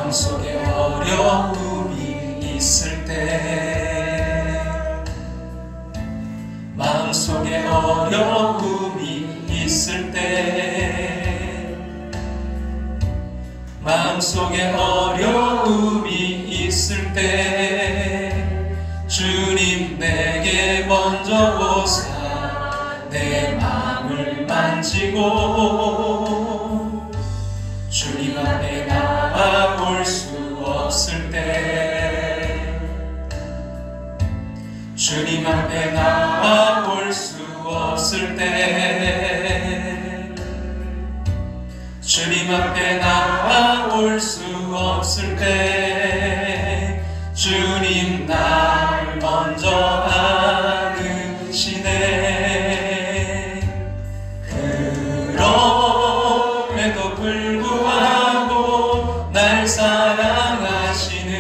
마음속에 어려움이 있을 때, 마음속에 어려움이 있을 때, 마음속에 어려움이 있을 때, 주님 내게 먼저 오사 내 마음을 만지고, 주님 앞에 나아올 수 없을 때, 주님 앞에 나아올 수 없을 때, 주님 앞에 나아올 수 없을 때, 주님 날 먼저 아시네. 그럼에도 불구하고 날 사랑하시는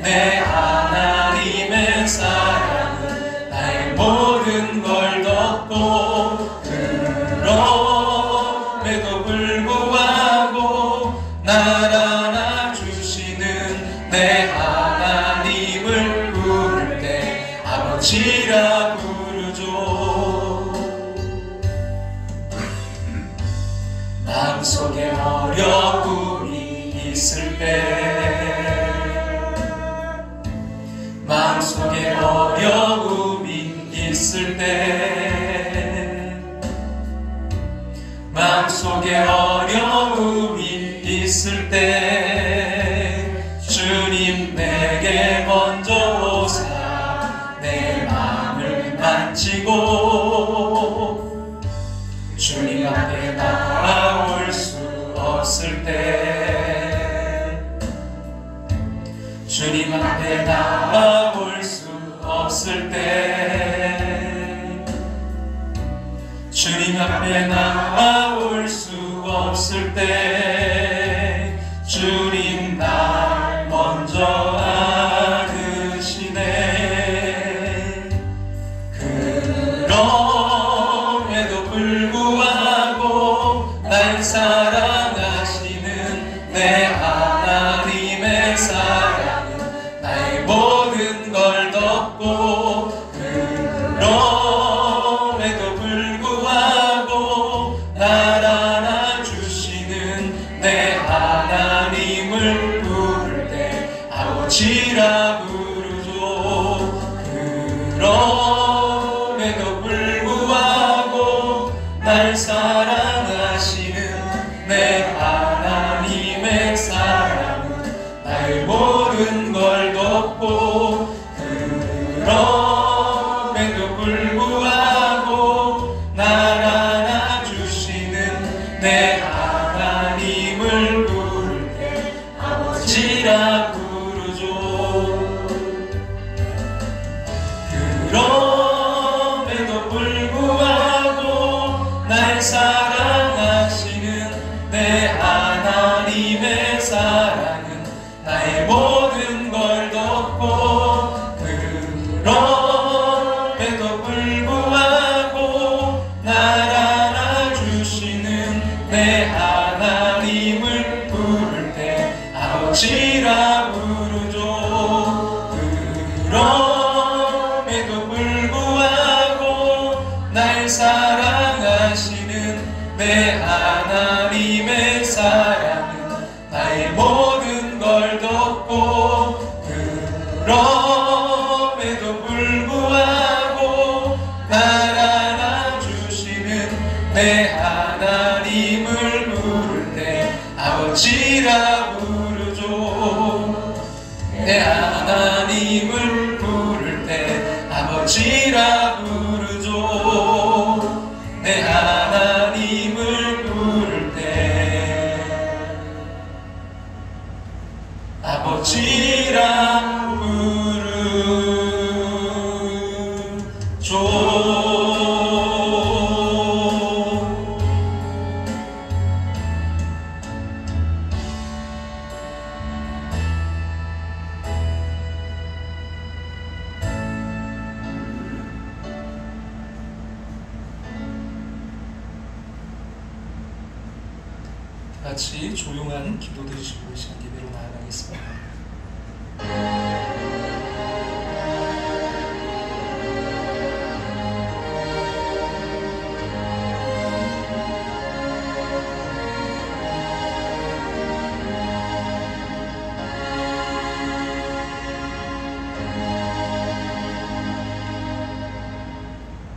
내 하나님의 사랑은 나의 모든 걸 덮고, 그럼에도 불구하고 날 안아주시는 내 하나님을 부를 때 아버지라 부르죠. 마음속에 어려움이 있을 때, 마음속에 어려움이 있을 때, 마음속에 어려움이 있을 때, 주님 내게 먼저 오사 내 마음을 만지고, 주님 앞에 나아올 수 없을 때, 주님 앞에 나아올 수 없을 때, 주님 앞에 나아올 수 없을 때, 주님 날 먼저 아시네. 그럼에도 불구하고 날 사랑하시는 내 하나님의 사랑은 나의 모든 걸 덮고, 그럼에도 불구하고 날 안아주시는 내 하나님을 부를 때 아버지라 부르죠. 그럼에도 불구하고 날 사랑하시는 내 하나님의 사랑은 나의 모든 걸 덮고, 그럼에도 불구하고 날 안아주시는 내 하나님을 부를 때 아버지라 부르죠. 그럼에도 불구하고 날 사랑하시는 내 하나님의 사랑은 나의 모든 걸 덮고, 그럼에도 불구하고 날 안아주시는 내 하나님을 부를 때 아버지라 부르죠. 그럼에도 불구하고 날 사랑하시는 내 하나님의 사랑은 나의 모든 걸 덮고, 그럼에도 불구하고 날 안아주시는 내 하나님을 부를 때 아버지라 부르죠. 내 하나님을 부를 때 아버지라 부르죠. 내 하나님을 부를 때 아버지라 부르죠. 같이 조용한 기도 드리시고 시간 예배로 나아가겠습니다. 부탁드리겠습니다.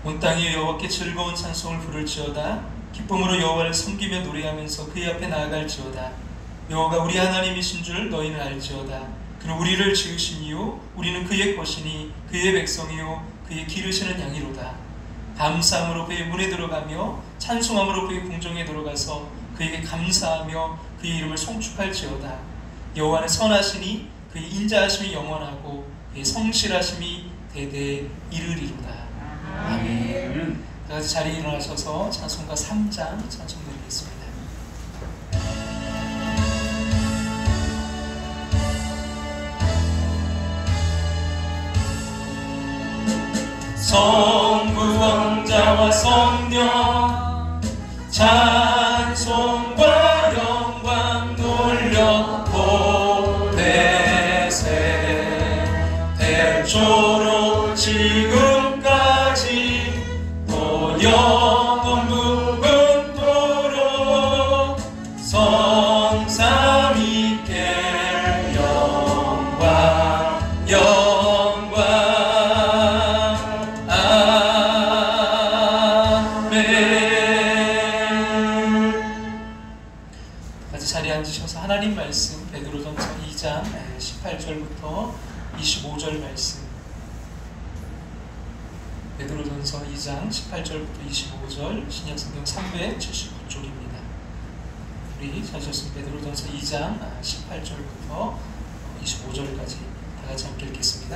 온 땅이 여호와께 즐거운 찬송을 부를지어다. 기쁨으로 여호와를 섬기며 노래하면서 그의 앞에 나아갈지어다. 여호와가 우리 하나님이신 줄 너희는 알지어다. 그는 우리를 지으신 이요 우리는 그의 것이니 그의 백성이요 그의 기르시는 양이로다. 감사함으로 그의 문에 들어가며 찬송함으로 그의 궁정에 들어가서 그에게 감사하며 그의 이름을 송축할지어다. 여호와는 선하시니 그의 인자하심이 영원하고 그의 성실하심이 대대에 이르리로다. 아멘. 다같이 자리에 일어나셔서 찬송가 3장 찬송드리겠습니다. 성부 왕자와 성령 찬송과 영광 돌려 보내세. 대초로 지금까지 또 영원 무궁토록 성삼위께 영광 영광. 자리에 앉으셔서 하나님 말씀 베드로전서 2장 18절부터 25절 말씀, 베드로전서 2장 18절부터 25절, 신약성경 379쪽입니다. 우리 찾으셨으면 베드로전서 2장 18절부터 25절까지 다같이 함께 읽겠습니다.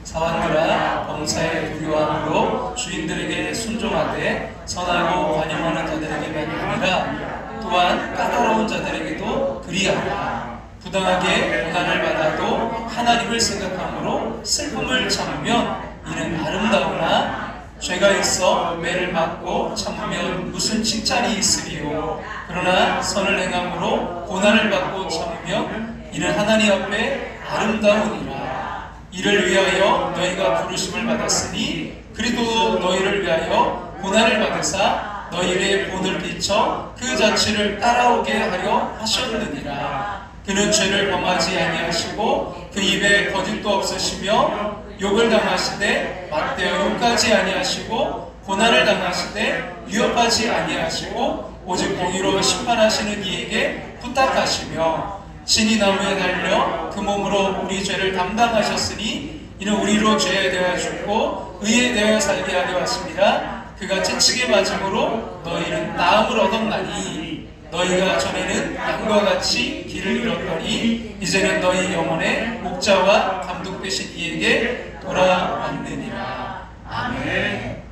사환들아, 범사에 두려워함으로 주인들에게 순종하되 선하고 관용하는 자들에게만 아니라 또한 까다로운 자들에게도 그리하라. 부당하게 고난을 받아도 하나님을 생각함으로 슬픔을 참으면 이는 아름다우나 죄가 있어 매를 맞고 참으면 무슨 칭찬이 있으리요. 그러나 선을 행함으로 고난을 받고 참으면 이는 하나님 앞에 아름다우니라. 이를 위하여 너희가 부르심을 받았으니 그리도 너희를 위하여 고난을 받으사 너희의 본을 비춰 그 자취를 따라오게 하려 하셨느니라. 그는 죄를 범하지 아니하시고 그 입에 거짓도 없으시며 욕을 당하시되 맞대어 욕하지 아니하시고 고난을 당하시되 위협하지 아니하시고 오직 공의로 심판하시는 이에게 부탁하시며 신이 나무에 달려 그 몸으로 우리 죄를 담당하셨으니 이는 우리로 죄에 대하여 죽고 의에 대하여 살게 하려 하심이라. 그가 채찍에 맞음으로 너희는 나음을 얻었나니 너희가 전에는 양과 같이 길을 잃었더니 이제는 너희 영혼의 목자와 감독 되신 이에게 돌아왔느니라. 아멘.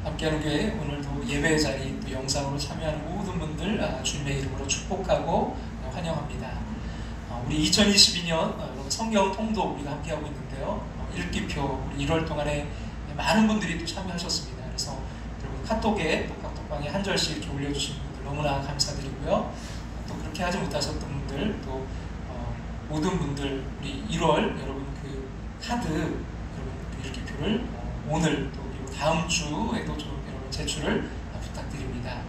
함께하는 교회 오늘도 예배 자리 또 영상으로 참여하는 모든 분들 주님의 이름으로 축복하고 환영합니다. 우리 2022년 성경 통독 우리가 함께하고 있는데요. 읽기표 우리 1월 동안에 많은 분들이 또 참여하셨습니다. 그래서 여러분 카톡에 또 카톡방에 한 절씩 이렇게 올려주신 분들 너무나 감사드리고요. 또 그렇게 하지 못하셨던 분들 또 모든 분들 우리 1월 여러분 그 카드 여러분 그 읽기표를 오늘 또 그리고 다음 주에도 좀 여러분 제출을 부탁드립니다.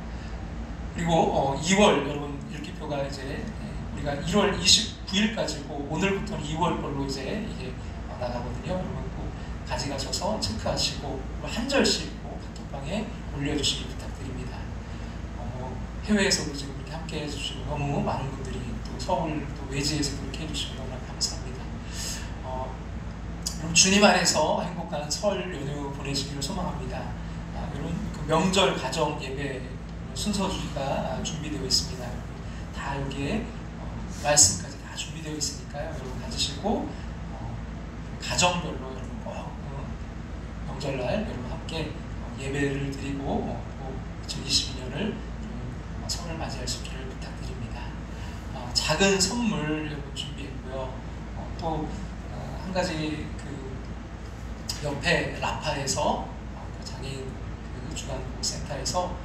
그리고 2월 여러분 읽기표가 이제 우리가 1월 29일까지고 오늘부터는 2월 걸로 이제 이게 나가거든요. 여러분 가져가셔서 체크하시고 한 절씩 카톡방에 올려주시기 부탁드립니다. 해외에서도 지금 이렇게 함께 해주시고 너무 많은 분들이 또 서울 또 외지에서도 이렇게 해주시고 너무나 감사합니다. 여러분 주님 안에서 행복한 설 연휴 보내시기를 소망합니다. 여러분 그 명절 가정 예배 순서주가 준비되어 있습니다. 다 여기에 말씀까지 다 준비되어 있으니까요. 여러분 가지시고 가정별로 명절날 여러분 함께 예배를 드리고 또 2022년을 설을 맞이할 수 있기를 부탁드립니다. 작은 선물 여러분 준비했고요. 또 한 가지 그 옆에 라파에서 그 장애인 그 주간 센터에서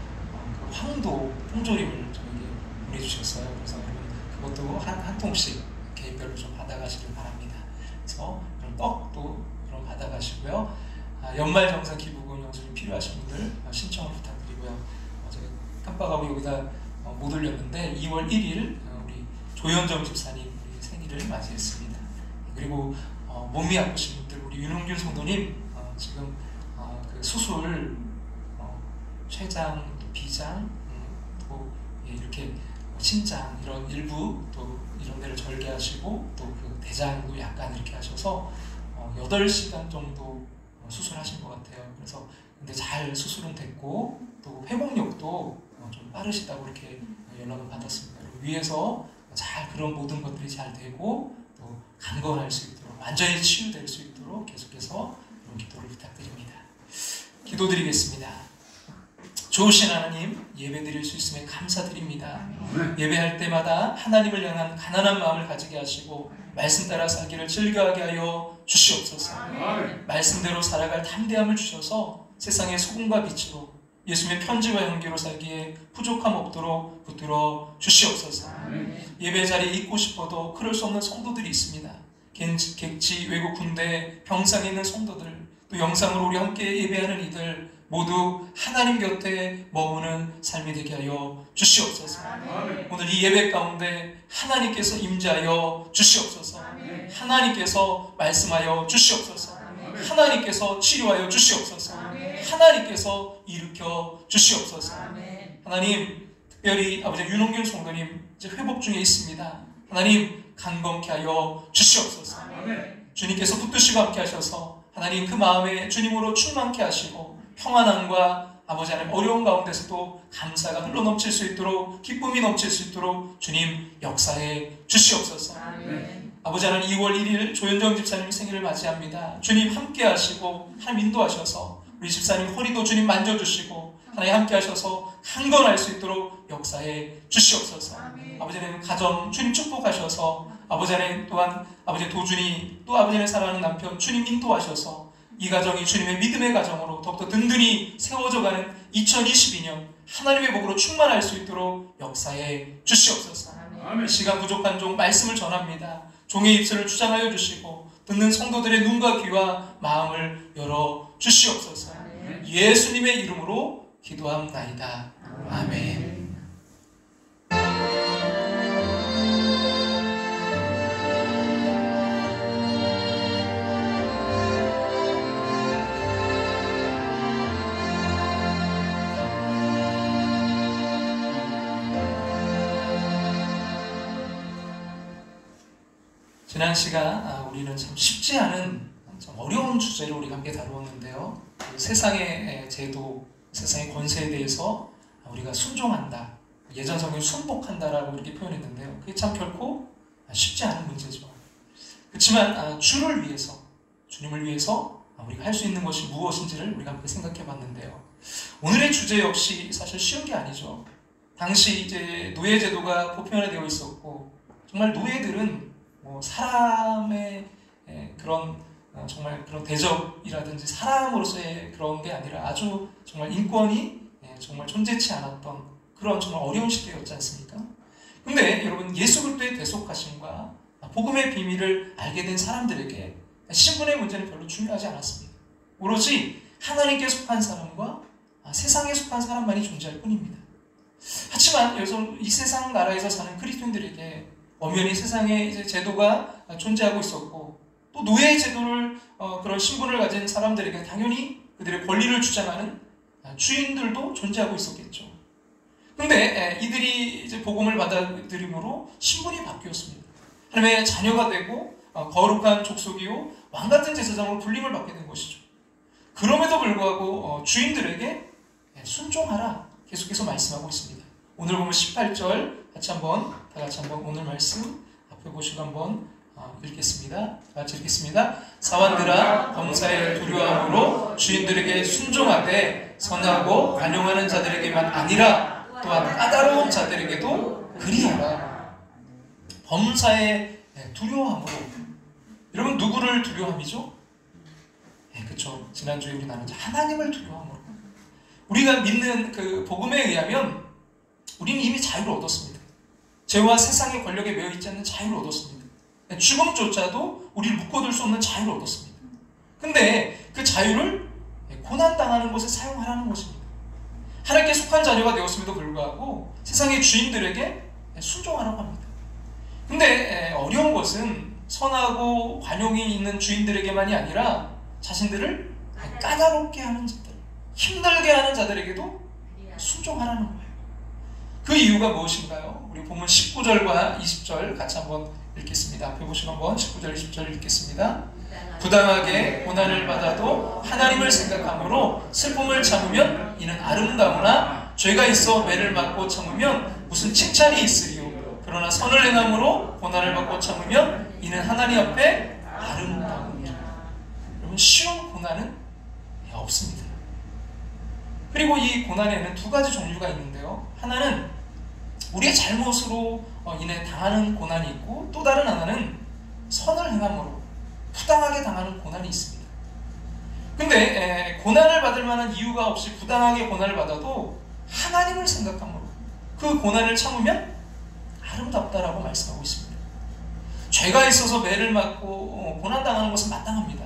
그 황도 통조림을 저에게 보내주셨어요. 그래서 여러분 그것도 한 통씩 개인별로 좀 받아가시길 바랍니다. 그래서 그럼 떡도 그럼 받아가시고요. 연말정산 기부금 영수증 필요하신 분들 신청을 부탁드리고요. 제가 깜빡하고 여기다 못 올렸는데 2월 1일 우리 조현정 집사님 우리 생일을 맞이했습니다. 그리고 몸이 아프신 분들 우리 윤홍균 성도님 지금 그 수술 췌장, 또 비장, 또 이렇게 신장 이런 일부 또 이런 데를 절개하시고 또 그 대장도 약간 이렇게 하셔서 8시간 정도 수술하신 것 같아요. 그래서 근데 잘 수술은 됐고 또 회복력도 좀 빠르시다고 이렇게 연락을 받았습니다. 위에서 잘 그런 모든 것들이 잘 되고 또 강건할 수 있도록 완전히 치유될 수 있도록 계속해서 이런 기도를 부탁드립니다. 기도드리겠습니다. 좋으신 하나님, 예배드릴 수 있음에 감사드립니다. 예배할 때마다 하나님을 향한 가난한 마음을 가지게 하시고 말씀 따라 살기를 즐거워하게 하여 주시옵소서. 말씀대로 살아갈 담대함을 주셔서 세상의 소금과 빛으로 예수님의 편지와 향기로 살기에 부족함 없도록 붙들어 주시옵소서. 예배 자리에 있고 싶어도 그럴 수 없는 성도들이 있습니다. 객지, 외국, 군대, 병상에 있는 성도들, 또 영상으로 우리 함께 예배하는 이들 모두 하나님 곁에 머무는 삶이 되게 하여 주시옵소서. 오늘 이 예배 가운데 하나님께서 임재하여 주시옵소서. 하나님께서 말씀하여 주시옵소서. 하나님께서 치료하여 주시옵소서. 하나님께서 일으켜 주시옵소서. 하나님, 특별히 아버지 윤홍균 성도님 이제 회복 중에 있습니다. 하나님, 강건케 하여 주시옵소서. 주님께서 붙드시고 함께 하셔서 하나님 그 마음에 주님으로 충만케 하시고 평안함과 아버지 하나님 어려운 가운데서도 감사가 흘러넘칠 수 있도록 기쁨이 넘칠 수 있도록 주님 역사해 주시옵소서. 아버지 하나님 2월 1일 조현정 집사님 생일을 맞이합니다. 주님 함께 하시고 하나님 인도하셔서 우리 집사님 허리도 주님 만져주시고 하나님 함께 하셔서 강건할 수 있도록 역사해 주시옵소서. 아버지 하나님 가정 주님 축복하셔서 아버지 하나님 또한 아버지 도준이 또 아버지 하나님 사랑하는 남편 주님 인도하셔서 이 가정이 주님의 믿음의 가정으로 더욱더 든든히 세워져가는 2022년 하나님의 복으로 충만할 수 있도록 역사해 주시옵소서. 시간 부족한 종 말씀을 전합니다. 종의 입술을 주장하여 주시고 듣는 성도들의 눈과 귀와 마음을 열어 주시옵소서. 예수님의 이름으로 기도합나이다. 아멘. 지난 시간 우리는 참 쉽지 않은 참 어려운 주제를 우리가 함께 다루었는데요. 세상의 제도, 세상의 권세에 대해서 우리가 순종한다. 예전 성경 순복한다라고 이렇게 표현했는데요. 그게 참 결코 쉽지 않은 문제죠. 그렇지만 주를 위해서, 주님을 위해서 우리가 할 수 있는 것이 무엇인지를 우리가 함께 생각해 봤는데요. 오늘의 주제 역시 사실 쉬운 게 아니죠. 당시 이제 노예 제도가 보편화되어 있었고 정말 노예들은 사람의 그런 정말 그런 대접이라든지 사람으로서의 그런 게 아니라 아주 정말 인권이 정말 존재치 않았던 그런 정말 어려운 시대였지 않습니까? 근데 여러분 예수 그리스도의 대속하심과 복음의 비밀을 알게 된 사람들에게 신분의 문제는 별로 중요하지 않았습니다. 오로지 하나님께 속한 사람과 세상에 속한 사람만이 존재할 뿐입니다. 하지만 여기서 이 세상 나라에서 사는 그리스도인들에게 엄연히 세상에 이제 제도가 존재하고 있었고 또 노예 제도를 그런 신분을 가진 사람들에게 당연히 그들의 권리를 주장하는 주인들도 존재하고 있었겠죠. 근데 이들이 이제 복음을 받아들임으로 신분이 바뀌었습니다. 하나님의 자녀가 되고 거룩한 족속이요 왕 같은 제사장으로 불림을 받게 된 것이죠. 그럼에도 불구하고 주인들에게 순종하라 계속해서 말씀하고 있습니다. 오늘 보면 18절 다 같이 한번 오늘 말씀 앞에 보시고 한번 읽겠습니다. 다 같이 읽겠습니다. 사환들아 범사에 두려움으로 주인들에게 순종하되 선하고 관용하는 자들에게만 아니라 또한 까다로운 자들에게도 그리하라. 범사에 두려워함으로. 여러분 누구를 두려워함이죠? 그렇죠. 지난주에 우리 나눈 하나님을 두려워함으로. 우리가 믿는 그 복음에 의하면 우리는 이미 자유를 얻었습니다. 죄와 세상의 권력에 매여 있지 않는 자유를 얻었습니다. 죽음조차도 우리를 묶어둘 수 없는 자유를 얻었습니다. 근데 그 자유를 고난당하는 것에 사용하라는 것입니다. 하나님께 속한 자녀가 되었음에도 불구하고 세상의 주인들에게 순종하라고 합니다. 근데 어려운 것은 선하고 관용이 있는 주인들에게만이 아니라 자신들을 까다롭게 하는 자들, 힘들게 하는 자들에게도 순종하라는 거예요. 그 이유가 무엇인가요? 우리 본문 19절과 20절 같이 한번 읽겠습니다. 앞에 보시면 한번 19절, 20절 읽겠습니다. 부당하게 고난을 받아도 하나님을 생각함으로 슬픔을 참으면 이는 아름다우나 죄가 있어 매를 맞고 참으면 무슨 칭찬이 있으리요. 그러나 선을 행함으로 고난을 받고 참으면 이는 하나님 앞에 아름다우니라. 여러분, 쉬운 고난은 없습니다. 그리고 이 고난에는 두 가지 종류가 있는데요. 하나는 우리의 잘못으로 인해 당하는 고난이 있고, 또 다른 하나는 선을 행함으로 부당하게 당하는 고난이 있습니다. 근데 고난을 받을 만한 이유가 없이 부당하게 고난을 받아도 하나님을 생각함으로 그 고난을 참으면 아름답다라고 말씀하고 있습니다. 죄가 있어서 매를 맞고 고난당하는 것은 마땅합니다.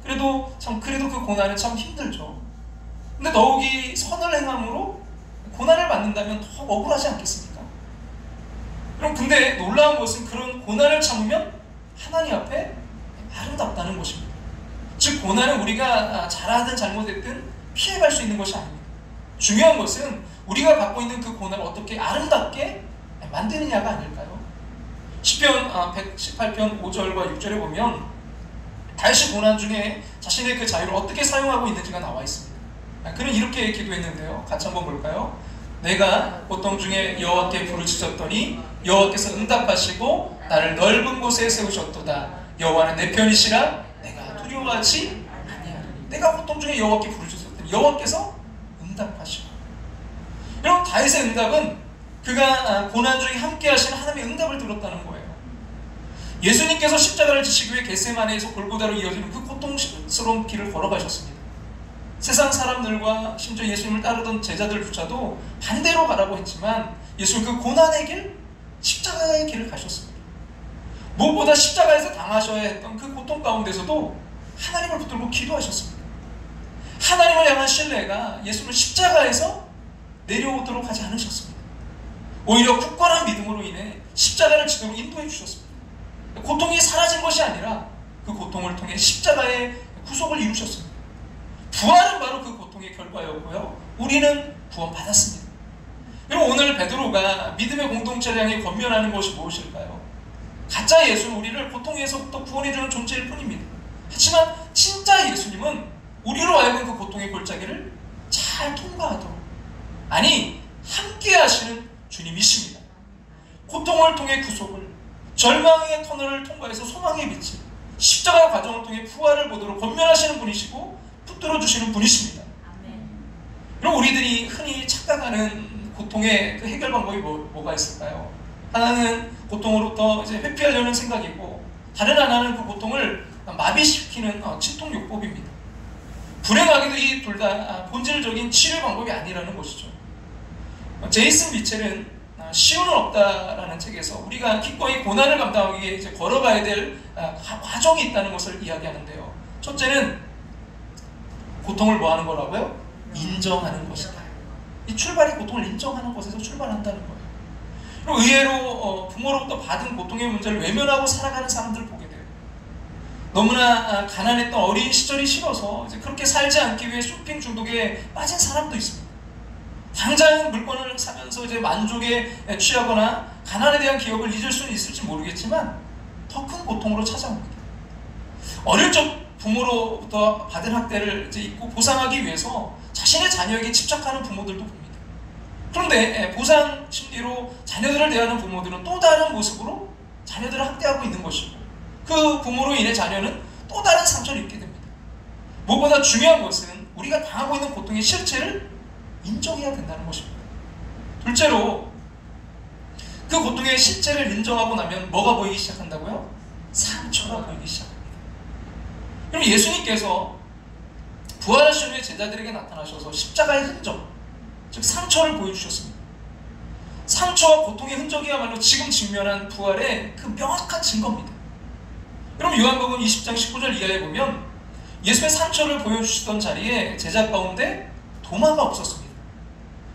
그래도 그 고난은 참 힘들죠. 근데 더욱이 선을 행함으로 고난을 받는다면 더 억울하지 않겠습니까? 그럼 근데 놀라운 것은 그런 고난을 참으면 하나님 앞에 아름답다는 것입니다. 즉, 고난은 우리가 잘하든 잘못했든 피해갈 수 있는 것이 아닙니다. 중요한 것은 우리가 받고 있는 그 고난을 어떻게 아름답게 만드느냐가 아닐까요? 시편 118편 5절과 6절에 보면 다윗이 고난 중에 자신의 그 자유를 어떻게 사용하고 있는지가 나와 있습니다. 그는 이렇게 기도했는데요. 같이 한번 볼까요? 내가 고통 중에 여호와께 부르짖었더니 여호와께서 응답하시고 나를 넓은 곳에 세우셨도다. 여호와는 내 편이시라 내가 두려워하지 아니하리니. 내가 고통 중에 여호와께 부르짖었더니 여호와께서 응답하시고. 여러분, 다윗의 응답은 그가 고난 중에 함께 하시는 하나님의 응답을 들었다는 거예요. 예수님께서 십자가를 지시기 위해 겟세마네에서 골고다로 이어지는 그 고통스러운 길을 걸어가셨습니다. 세상 사람들과 심지어 예수님을 따르던 제자들조차도 반대로 가라고 했지만 예수님 그 고난의 길, 십자가의 길을 가셨습니다. 무엇보다 십자가에서 당하셔야 했던 그 고통 가운데서도 하나님을 붙들고 기도하셨습니다. 하나님을 향한 신뢰가 예수를 십자가에서 내려오도록 하지 않으셨습니다. 오히려 굳건한 믿음으로 인해 십자가를 지도로 인도해 주셨습니다. 고통이 사라진 것이 아니라 그 고통을 통해 십자가의 구속을 이루셨습니다. 부활은 바로 그 고통의 결과였고요. 우리는 구원받았습니다. 그리고 오늘 베드로가 믿음의 공동체를 향해 권면하는 것이 무엇일까요? 가짜 예수는 우리를 고통에서부터 구원해주는 존재일 뿐입니다. 하지만 진짜 예수님은 우리로 하여금 그 고통의 골짜기를 잘 통과하도록, 아니 함께 하시는 주님이십니다. 고통을 통해 구속을, 절망의 터널을 통과해서 소망의 빛을, 십자가 과정을 통해 부활을 보도록 권면하시는 분이시고 붙들어주시는 분이십니다. 그럼 우리들이 흔히 착각하는 고통의 그 해결 방법이 뭐가 있을까요? 하나는 고통으로부터 이제 회피하려는 생각이고, 다른 하나는 그 고통을 마비시키는 침통요법입니다. 불행하게도 이 둘 다 본질적인 치료 방법이 아니라는 것이죠. 제이슨 미첼은 시온은 없다라는 책에서 우리가 기꺼이 고난을 감당하기 위해 이제 걸어가야 될 과정이 있다는 것을 이야기하는데요. 첫째는 고통을 뭐 하는 거라고요? 인정하는 것이다. 이 출발이 고통을 인정하는 것에서 출발한다는 거예요. 그리고 의외로 부모로부터 받은 고통의 문제를 외면하고 살아가는 사람들을 보게 돼요. 너무나 가난했던 어린 시절이 싫어서 이제 그렇게 살지 않기 위해 쇼핑 중독에 빠진 사람도 있습니다. 당장 물건을 사면서 이제 만족에 취하거나 가난에 대한 기억을 잊을 수는 있을지 모르겠지만 더 큰 고통으로 찾아옵니다. 어릴 적 부모로부터 받은 학대를 이제 잊고 보상하기 위해서 자신의 자녀에게 집착하는 부모들도 봅니다. 그런데 보상 심리로 자녀들을 대하는 부모들은 또 다른 모습으로 자녀들을 학대하고 있는 것이고, 그 부모로 인해 자녀는 또 다른 상처를 입게 됩니다. 무엇보다 중요한 것은 우리가 당하고 있는 고통의 실체를 인정해야 된다는 것입니다. 둘째로, 그 고통의 실체를 인정하고 나면 뭐가 보이기 시작한다고요? 상처가 보이기 시작합니다. 그럼 예수님께서 부활하신 후에 제자들에게 나타나셔서 십자가의 흔적, 즉 상처를 보여주셨습니다. 상처와 고통의 흔적이야말로 지금 직면한 부활의 그 명확한 증거입니다. 여러분 요한복음 20장 19절 이하에 보면 예수의 상처를 보여주시던 자리에 제자 가운데 도마가 없었습니다.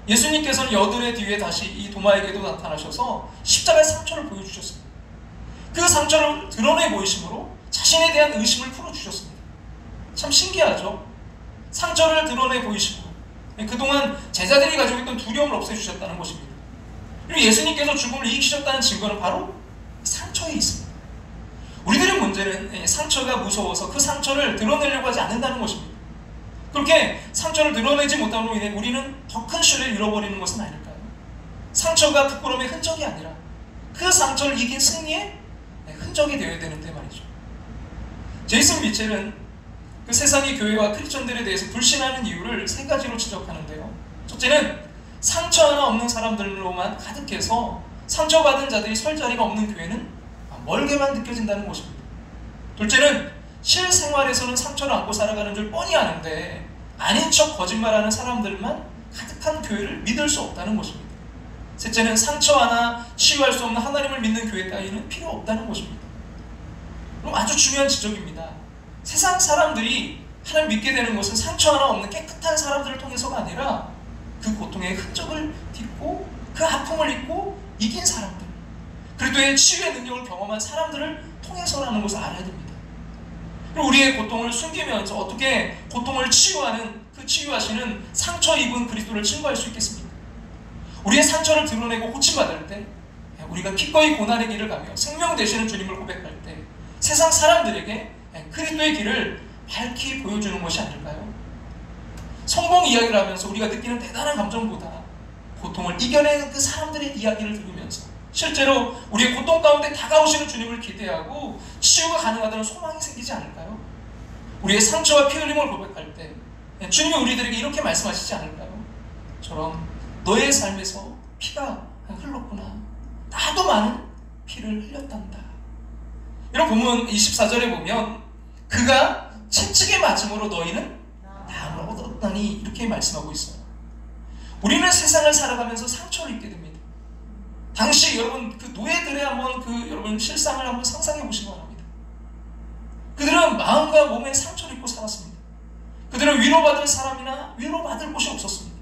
예수님께서는 여드레 뒤에 다시 이 도마에게도 나타나셔서 십자가의 상처를 보여주셨습니다. 그 상처를 드러내 보이심으로 자신에 대한 의심을 풀어주셨습니다. 참 신기하죠? 상처를 드러내 보이심으로 그동안 제자들이 가지고 있던 두려움을 없애주셨다는 것입니다. 그리고 예수님께서 죽음을 이기셨다는 증거는 바로 상처에 있습니다. 우리들의 문제는 상처가 무서워서 그 상처를 드러내려고 하지 않는다는 것입니다. 그렇게 상처를 드러내지 못함으로 인해 우리는 더 큰 신뢰를 잃어버리는 것은 아닐까요? 상처가 부끄러움의 흔적이 아니라 그 상처를 이긴 승리의 흔적이 되어야 되는데 말이죠. 제이슨 미첼은 그 세상의 교회와 크리스천들에 대해서 불신하는 이유를 세 가지로 지적하는데요. 첫째는 상처 하나 없는 사람들로만 가득해서 상처받은 자들이 설 자리가 없는 교회는 멀게만 느껴진다는 것입니다. 둘째는 실생활에서는 상처를 안고 살아가는 줄 뻔히 아는데 아닌 척 거짓말하는 사람들만 가득한 교회를 믿을 수 없다는 것입니다. 셋째는 상처 하나 치유할 수 없는 하나님을 믿는 교회 따위는 필요 없다는 것입니다. 그럼 아주 중요한 지적입니다. 세상 사람들이 하나님 믿게 되는 것은 상처 하나 없는 깨끗한 사람들을 통해서가 아니라 그 고통의 흔적을 딛고 그 아픔을 잊고 이긴 사람들, 그리스도의 치유의 능력을 경험한 사람들을 통해서라는 것을 알아야 됩니다. 그리고 우리의 고통을 숨기면서 어떻게 고통을 치유하는 그 치유하시는 상처 입은 그리스도를 증거할 수 있겠습니까? 우리의 상처를 드러내고 고침받을 때, 우리가 기꺼이 고난의 길을 가며 생명 되시는 주님을 고백할 때 세상 사람들에게 그리스도의 길을 밝히 보여주는 것이 아닐까요? 성공 이야기를 하면서 우리가 느끼는 대단한 감정보다 고통을 이겨내는 그 사람들의 이야기를 들으면서 실제로 우리의 고통 가운데 다가오시는 주님을 기대하고 치유가 가능하다는 소망이 생기지 않을까요? 우리의 상처와 피 흘림을 고백할 때 주님이 우리들에게 이렇게 말씀하시지 않을까요? 저런 너의 삶에서 피가 흘렀구나. 나도 많은 피를 흘렸단다. 이런 본문 24절에 보면 그가 채찍에 맞음으로 너희는 나음을 얻었다니 이렇게 말씀하고 있어요. 우리는 세상을 살아가면서 상처를 입게 됩니다. 당시 여러분 그 노예들의 한번 그 여러분 실상을 한번 상상해 보시기 바랍니다. 그들은 마음과 몸에 상처를 입고 살았습니다. 그들은 위로받을 사람이나 위로받을 곳이 없었습니다.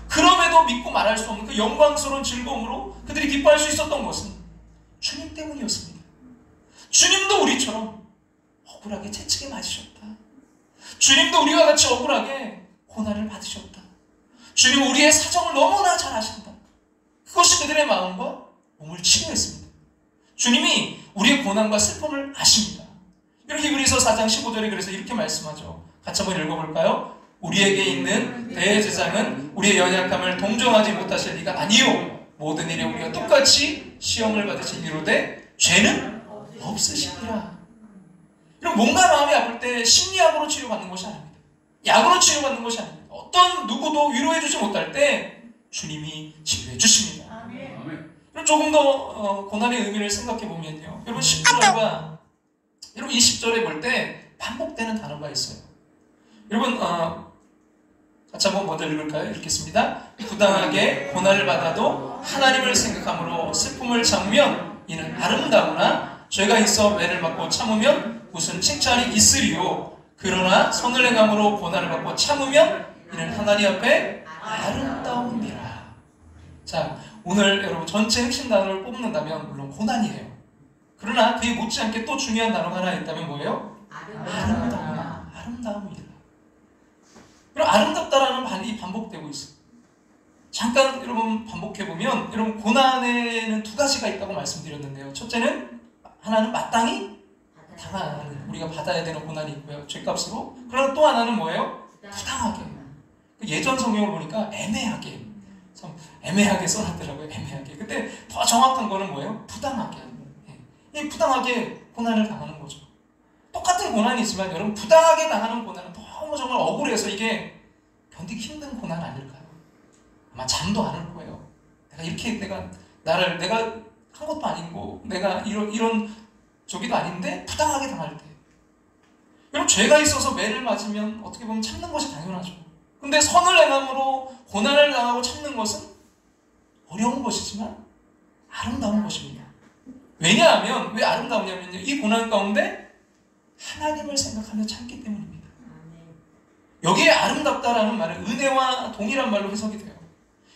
그럼에도 믿고 말할 수 없는 그 영광스러운 즐거움으로 그들이 기뻐할 수 있었던 것은 주님 때문이었습니다. 주님도 우리처럼 억울하게 채찍에 맞으셨다. 주님도 우리와 같이 억울하게 고난을 받으셨다. 주님은 우리의 사정을 너무나 잘 아신다. 그것이 그들의 마음과 몸을 치유했습니다. 주님이 우리의 고난과 슬픔을 아십니다. 이렇게 히브리서 4장 15절에 그래서 이렇게 말씀하죠. 같이 한번 읽어볼까요? 우리에게 있는 대제사장은 우리의 연약함을 동정하지 못하실 리가 아니요 모든 일에 우리가 똑같이 시험을 받으신 이로되 죄는 없으시니라. 그럼 몸과 마음이 아플 때 심리학으로 치료받는 것이 아닙니다. 약으로 치료받는 것이 아닙니다. 어떤 누구도 위로해주지 못할 때 주님이 치료해 주십니다. 그럼 조금 더 고난의 의미를 생각해 보면요. 여러분 10절과 여러분 20절에 볼 때 반복되는 단어가 있어요. 여러분 같이 한번 먼저 읽을까요? 읽겠습니다. 부당하게 고난을 받아도 하나님을 생각함으로 슬픔을 참으면 이는 아름다우나 죄가 있어 매를 맞고 참으면 무슨 칭찬이 있으리요. 그러나 선을 행함으로 고난을 받고 참으면 이는 하나님 앞에 아름다움이라. 자, 오늘 여러분 전체 핵심 단어를 뽑는다면 물론 고난이에요. 그러나 그에 못지않게 또 중요한 단어가 하나 있다면 뭐예요? 아름다움이야. 아름다움이다. 그럼 아름답다라는 말이 반복되고 있어요. 잠깐 여러분 반복해보면 여러분 고난에는 두 가지가 있다고 말씀드렸는데요. 첫째는 하나는 마땅히 당하는 우리가 받아야 되는 고난이 있고요. 죄값으로. 그러나 또 하나는 뭐예요? 부당하게. 예전 성경을 보니까 애매하게. 참 애매하게 써놨더라고요. 애매하게. 근데 더 정확한 거는 뭐예요? 부당하게. 이 부당하게 고난을 당하는 거죠. 똑같은 고난이지만 여러분 부당하게 당하는 고난은 너무 정말 억울해서 이게 견디기 힘든 고난 아닐까요? 아마 잠도 안 올 거예요. 내가 한 것도 아니고 내가 이런 저기도 아닌데 부당하게 당할 때 여러분 죄가 있어서 매를 맞으면 어떻게 보면 참는 것이 당연하죠. 근데 선을 행함으로 고난을 당하고 참는 것은 어려운 것이지만 아름다운 것입니다. 왜냐하면 왜 아름다우냐면요, 이 고난 가운데 하나님을 생각하며 참기 때문입니다. 여기에 아름답다라는 말은 은혜와 동일한 말로 해석이 돼요.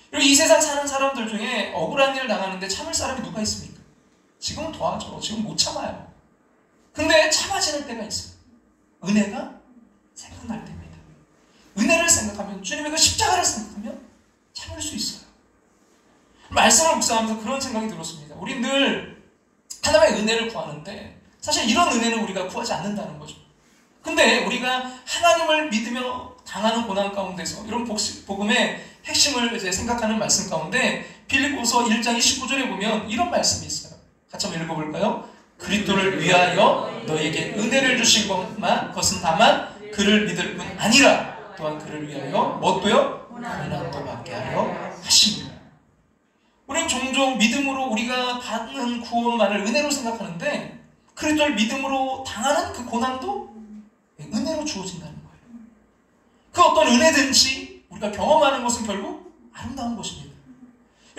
그리고 이 세상 사는 사람들 중에 억울한 일 당하는데 참을 사람이 누가 있습니까? 지금은 더하죠. 지금 못 참아요. 근데 참아지는 때가 있어요. 은혜가 생각날 때입니다. 은혜를 생각하면, 주님의 그 십자가를 생각하면 참을 수 있어요. 말씀을 묵상하면서 그런 생각이 들었습니다. 우리 늘 하나님의 은혜를 구하는데 사실 이런 은혜는 우리가 구하지 않는다는 거죠. 근데 우리가 하나님을 믿으며 당하는 고난 가운데서 이런 복음의 핵심을 이제 생각하는 말씀 가운데 빌립보서 1장 29절에 보면 이런 말씀이 있어요. 같이 한번 읽어볼까요? 그리스도를 위하여 너에게 은혜를 주신 것은 다만 그를 믿을 뿐 아니라 또한 그를 위하여 무엇도요? 고난도 받게 하려 하십니다. 우리는 종종 믿음으로 우리가 받는 구원만을 은혜로 생각하는데 그리스도를 믿음으로 당하는 그 고난도 은혜로 주어진다는 거예요. 그 어떤 은혜든지 우리가 경험하는 것은 결국 아름다운 것입니다.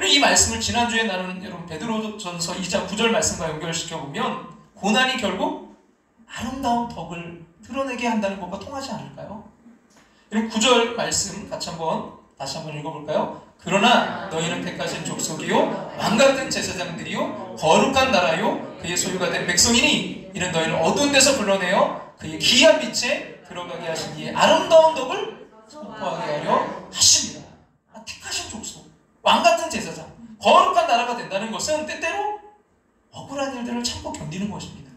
이 말씀을 지난주에 나눈 여러분 베드로전서 2장 9절 말씀과 연결시켜보면 고난이 결국 아름다운 덕을 드러내게 한다는 것과 통하지 않을까요? 여러분 9절 말씀 다시 한번 읽어볼까요? 그러나 너희는 택하신 족속이요 왕같은 제사장들이요 거룩한 나라요 그의 소유가 된 백성이니 이는 너희를 어두운 데서 불러내어 그의 기이한 빛에 들어가게 하신 이의 아름다운 덕을 선포하게 하려 하십니다. 택하신 족속, 왕같은 제사장, 거룩한 나라가 된다는 것은 때때로 억울한 일들을 참고 견디는 것입니다.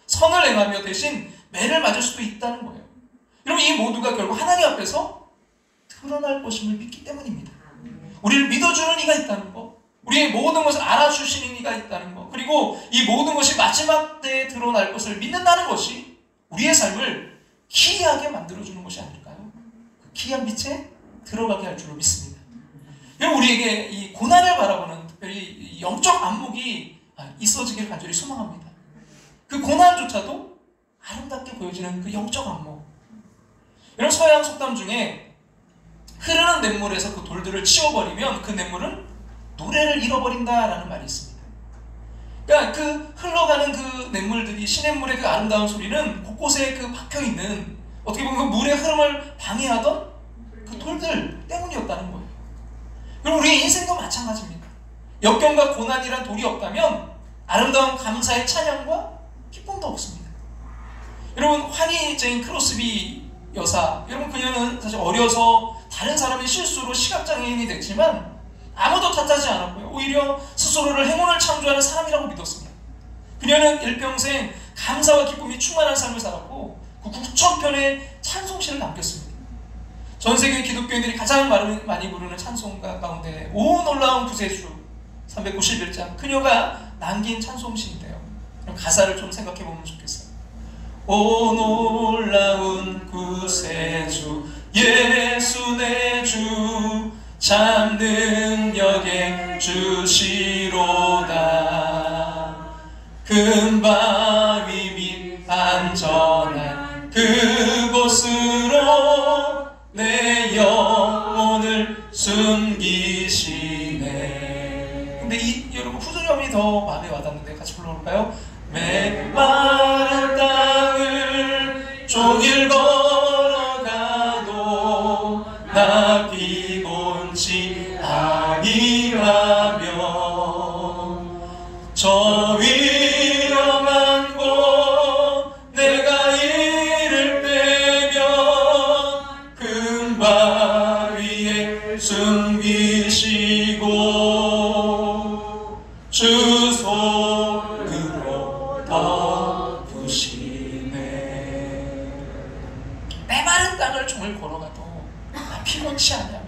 선을 행하며 대신 매를 맞을 수도 있다는 거예요. 여러분 이 모두가 결국 하나님 앞에서 드러날 것임을 믿기 때문입니다. 우리를 믿어주는 이가 있다는 것, 우리의 모든 것을 알아주시는 이가 있다는 것, 그리고 이 모든 것이 마지막 때에 드러날 것을 믿는다는 것이 우리의 삶을 기이하게 만들어주는 것이 아닐까요? 그 기이한 빛에 들어가게 할 줄로 믿습니다. 여러분 우리에게 이 고난을 바라보는 특별히 영적 안목이 있어지기를 간절히 소망합니다. 그 고난조차도 아름답게 보여지는 그 영적 안목. 여러분 서양 속담 중에 흐르는 냇물에서 그 돌들을 치워버리면 그 냇물은 노래를 잃어버린다라는 말이 있습니다. 그러니까 그 흘러가는 그 냇물들이 시냇물의 그 아름다운 소리는 곳곳에 그 박혀있는 어떻게 보면 그 물의 흐름을 방해하던 그 돌들 때문이었다는 거예요. 그리고 우리의 인생도 마찬가지입니다. 역경과 고난이란 돌이 없다면 아름다운 감사의 찬양과 기쁨도 없습니다. 여러분 환희 제인 크로스비 여사, 여러분 그녀는 사실 어려서 다른 사람의 실수로 시각장애인이 됐지만 아무도 탓하지 않았고요. 오히려 스스로를 행운을 창조하는 사람이라고 믿었습니다. 그녀는 일평생 감사와 기쁨이 충만한 삶을 살았고 그 9,000편의 찬송시를 남겼습니다. 전 세계 기독교인들이 가장 많이 부르는 찬송가 가운데 오 놀라운 구세주 391장 그녀가 남긴 찬송시인데요. 가사를 좀 생각해보면 좋겠어요. 오 놀라운 구세주 예수 내 주 참 능력의 주시로다. 금바위 밑 안전한 그곳으로 내 영혼을 숨기시네. 근데 여러분 후렴이 더 마음에 와닿는데 같이 불러볼까요? 메마른 땅을 종일 걸어가도 나 피곤치 아니하며 저 위험한 곳 내가 이를 빼면 금바위에 숨기시고 주 손으로 덮으시네. 메마른 땅을 종일 걸어가도 나 피곤치 않냐며.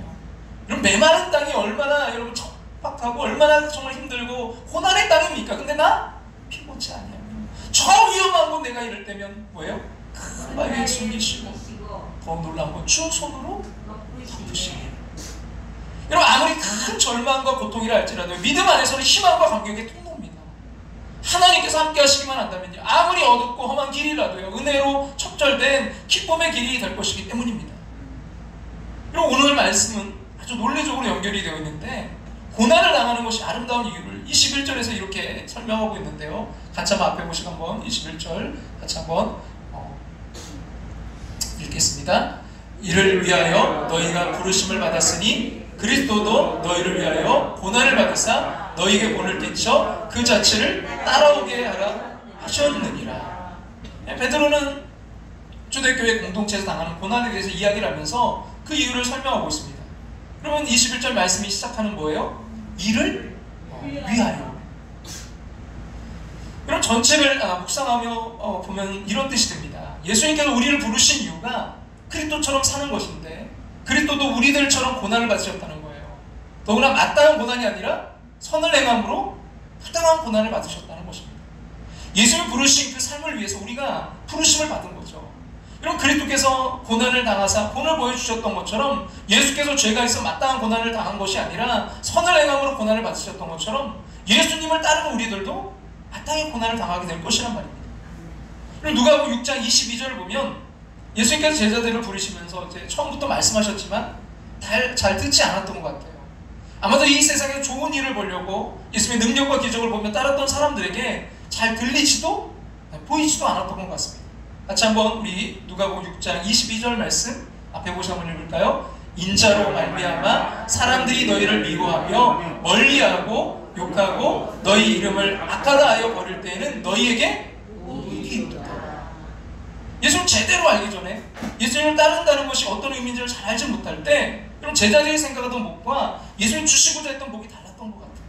여러분 메마른 땅이 얼마나 여러분 척박하고 얼마나 정말 힘들고 고난의 땅입니까? 근데 나 피곤치 않냐며. 저 위험한 곳 내가 이럴 때면 뭐예요? 큰 바위에 숨기시고 더 놀라운 건 주 손으로 덮으시네. 여러분 아무리 큰 절망과 고통이라 할지라도 믿음 안에서는 희망과 감격의 통로입니다. 하나님께서 함께 하시기만 한다면요 아무리 어둡고 험한 길이라도요 은혜로 척절된 기쁨의 길이 될 것이기 때문입니다. 그리고 오늘 말씀은 아주 논리적으로 연결이 되어 있는데 고난을 당하는 것이 아름다운 이유를 21절에서 이렇게 설명하고 있는데요. 같이 한번 앞에 보시고 한번 21절 같이 한번 읽겠습니다. 이를 위하여 너희가 부르심을 받았으니 그리스도도 너희를 위하여 고난을 받으사 너희에게 본을 끼쳐 그 자체를 따라오게 하라 하셨느니라. 베드로는 초대교회 공동체에서 당하는 고난에 대해서 이야기를 하면서 그 이유를 설명하고 있습니다. 그러면 21절 말씀이 시작하는 뭐예요? 이를 위하여. 그럼 전체를 묵상하며 보면 이런 뜻이 됩니다. 예수님께서 우리를 부르신 이유가 그리스도처럼 사는 것인데 그리스도도 우리들처럼 고난을 받으셨다는 거예요. 더구나 마땅한 고난이 아니라 선을 행함으로 부당한 고난을 받으셨다는 것입니다. 예수님 부르신 그 삶을 위해서 우리가 부르심을 받은 거죠. 그럼 그리스도께서 고난을 당하사 본을 보여주셨던 것처럼 예수께서 죄가 있어 마땅한 고난을 당한 것이 아니라 선을 행함으로 고난을 받으셨던 것처럼 예수님을 따르는 우리들도 마땅히 고난을 당하게 될 것이란 말입니다. 그럼 누가복음 6장 22절을 보면 예수님께서 제자들을 부르시면서 이제 처음부터 말씀하셨지만 잘 듣지 않았던 것 같아요. 아마도 이 세상에서 좋은 일을 보려고 예수님의 능력과 기적을 보며 따랐던 사람들에게 잘 들리지도 보이지도 않았던 것 같습니다. 같이 한번 우리 누가복음 6장 22절 말씀 앞에 보시 한번 읽을까요? 인자로 말미암아 사람들이 너희를 미워하며 멀리하고 욕하고 너희 이름을 악하다 하여 버릴 때에는 너희에게 복이 있도다. 예수님 제대로 알기 전에 예수님을 따른다는 것이 어떤 의미인지를 잘 알지 못할 때 그럼 제자들이 생각하던 복과 예수님 주시고자 했던 복이 달랐던 것 같아요.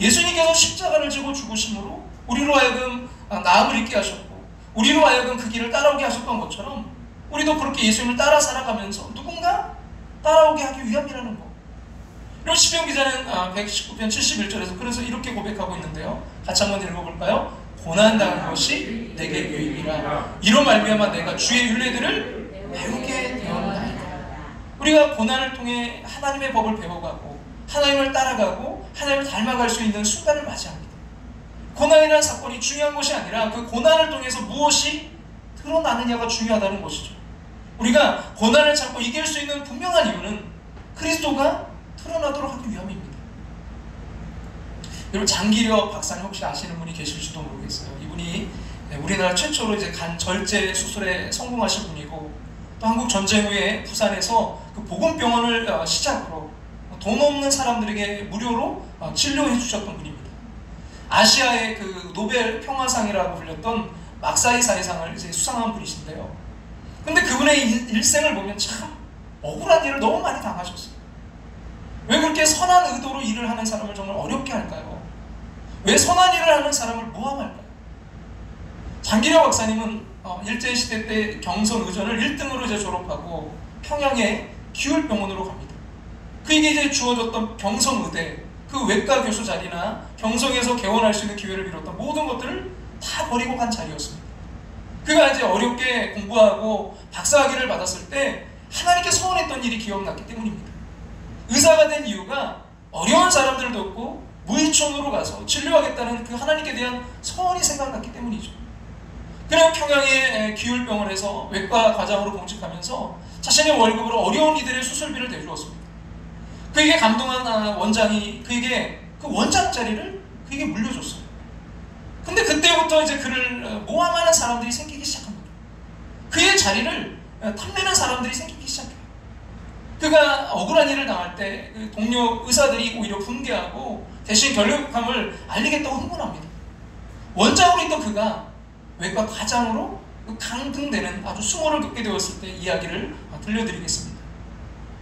예수님께서 십자가를 지고 죽으심으로 우리로 하여금 나음을 잊게 하셨고 우리로 하여금 그 길을 따라오게 하셨던 것처럼 우리도 그렇게 예수님을 따라 살아가면서 누군가 따라오게 하기 위함이라는 것. 이런 시편 기자는 119편 71절에서 그래서 이렇게 고백하고 있는데요. 같이 한번 읽어볼까요? 고난당한 것이 내게 유익이라 이로 말미암아 내가 주의 율례들을 배우게 되었나이다. 우리가 고난을 통해 하나님의 법을 배워가고 하나님을 따라가고 하나님을 닮아갈 수 있는 순간을 맞이합니다. 고난이라는 사건이 중요한 것이 아니라 그 고난을 통해서 무엇이 드러나느냐가 중요하다는 것이죠. 우리가 고난을 참고 이길 수 있는 분명한 이유는 그리스도가 드러나도록 하기 위함입니다. 여러분 장기려 박사님 혹시 아시는 분이 계실지도 모르겠어요. 이분이 우리나라 최초로 이제 간 절제 수술에 성공하신 분이고 또 한국 전쟁 후에 부산에서 그 보건병원을 시작으로 돈 없는 사람들에게 무료로 진료해 주셨던 분입니다. 아시아의 그 노벨 평화상이라고 불렸던 막사이사이상을 이제 수상한 분이신데요. 근데 그분의 일생을 보면 참 억울한 일을 너무 많이 당하셨어요. 왜 그렇게 선한 의도로 일을 하는 사람을 정말 어렵게 할까요? 왜 선한 일을 하는 사람을 모함할까요? 장기려 박사님은 일제시대 때 경선의전을 1등으로 이제 졸업하고 평양의 기울병원으로 갑니다. 그에게 이제 주어졌던 경성의대 그 외과 교수 자리나 경성에서 개원할 수 있는 기회를 비롯한 모든 것들을 다 버리고 간 자리였습니다. 그가 이제 어렵게 공부하고 박사학위를 받았을 때 하나님께 서원했던 일이 기억났기 때문입니다. 의사가 된 이유가 어려운 사람들을 돕고 무의촌으로 가서 진료하겠다는 그 하나님께 대한 서원이 생각났기 때문이죠. 그냥 평양의 기울병원에서 외과 과장으로 봉직하면서 자신의 월급으로 어려운 이들의 수술비를 대주었습니다. 그에게 감동한 원장이 그에게 그 원장 자리를 그에게 물려줬어요. 근데 그때부터 이제 그를 모함하는 사람들이 생기기 시작합니다. 그의 자리를 탐내는 사람들이 생기기 시작해요. 그가 억울한 일을 당할 때 그 동료 의사들이 오히려 분개하고 대신 결력함을 알리겠다고 흥분합니다. 원장으로 있던 그가 외과 과장으로 강등되는 아주 수모를 겪게 되었을 때 이야기를 들려드리겠습니다.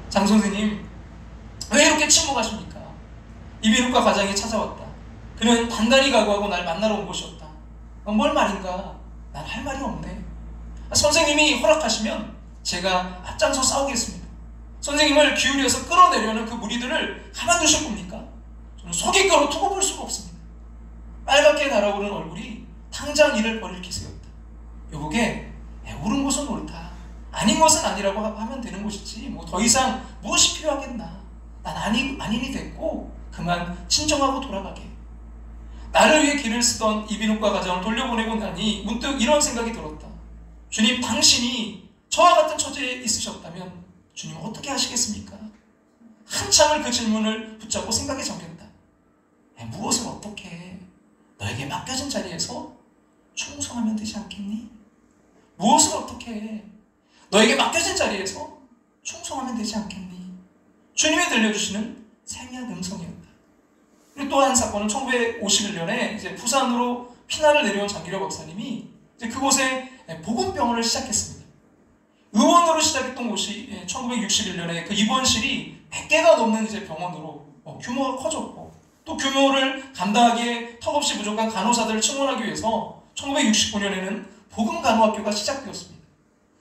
장 선생님, 왜 이렇게 침묵하십니까? 이비인후과 과장이 찾아왔다. 그는 단단히 각오하고 날 만나러 온 것이었다. 뭘 말인가? 난 할 말이 없네. 선생님이 허락하시면 제가 앞장서 싸우겠습니다. 선생님을 기울여서 끌어내려는 그 무리들을 가만두실 겁니까? 저는 속이가로 두고 볼 수가 없습니다. 빨갛게 달아오른 얼굴이 당장 이를 버릴 기세였다. 여보게, 옳은 것은 옳다. 아닌 것은 아니라고 하면 되는 것이지 뭐 더 이상 무엇이 필요하겠나. 난 아닌이 됐고 그만 진정하고 돌아가게. 나를 위해 길을 쓰던 이비인후과 과장을 돌려보내고 나니 문득 이런 생각이 들었다. 주님, 당신이 저와 같은 처지에 있으셨다면 주님 어떻게 하시겠습니까? 한참을 그 질문을 붙잡고 생각에 잠겼다. 무엇을 어떻게 해? 너에게 맡겨진 자리에서 충성하면 되지 않겠니? 무엇을 어떻게 해? 너에게 맡겨진 자리에서 충성하면 되지 않겠니? 주님이 들려주시는 생약 음성이었다. 그리고 또 한 사건은 1951년에 이제 부산으로 피난을 내려온 장기려 박사님이 이제 그곳에 복음병원을 시작했습니다. 의원으로 시작했던 곳이 1961년에 그 입원실이 100개가 넘는 이제 병원으로 규모가 커졌고, 또 규모를 감당하기에 턱없이 부족한 간호사들을 충원하기 위해서 1969년에는 복음간호학교가 시작되었습니다.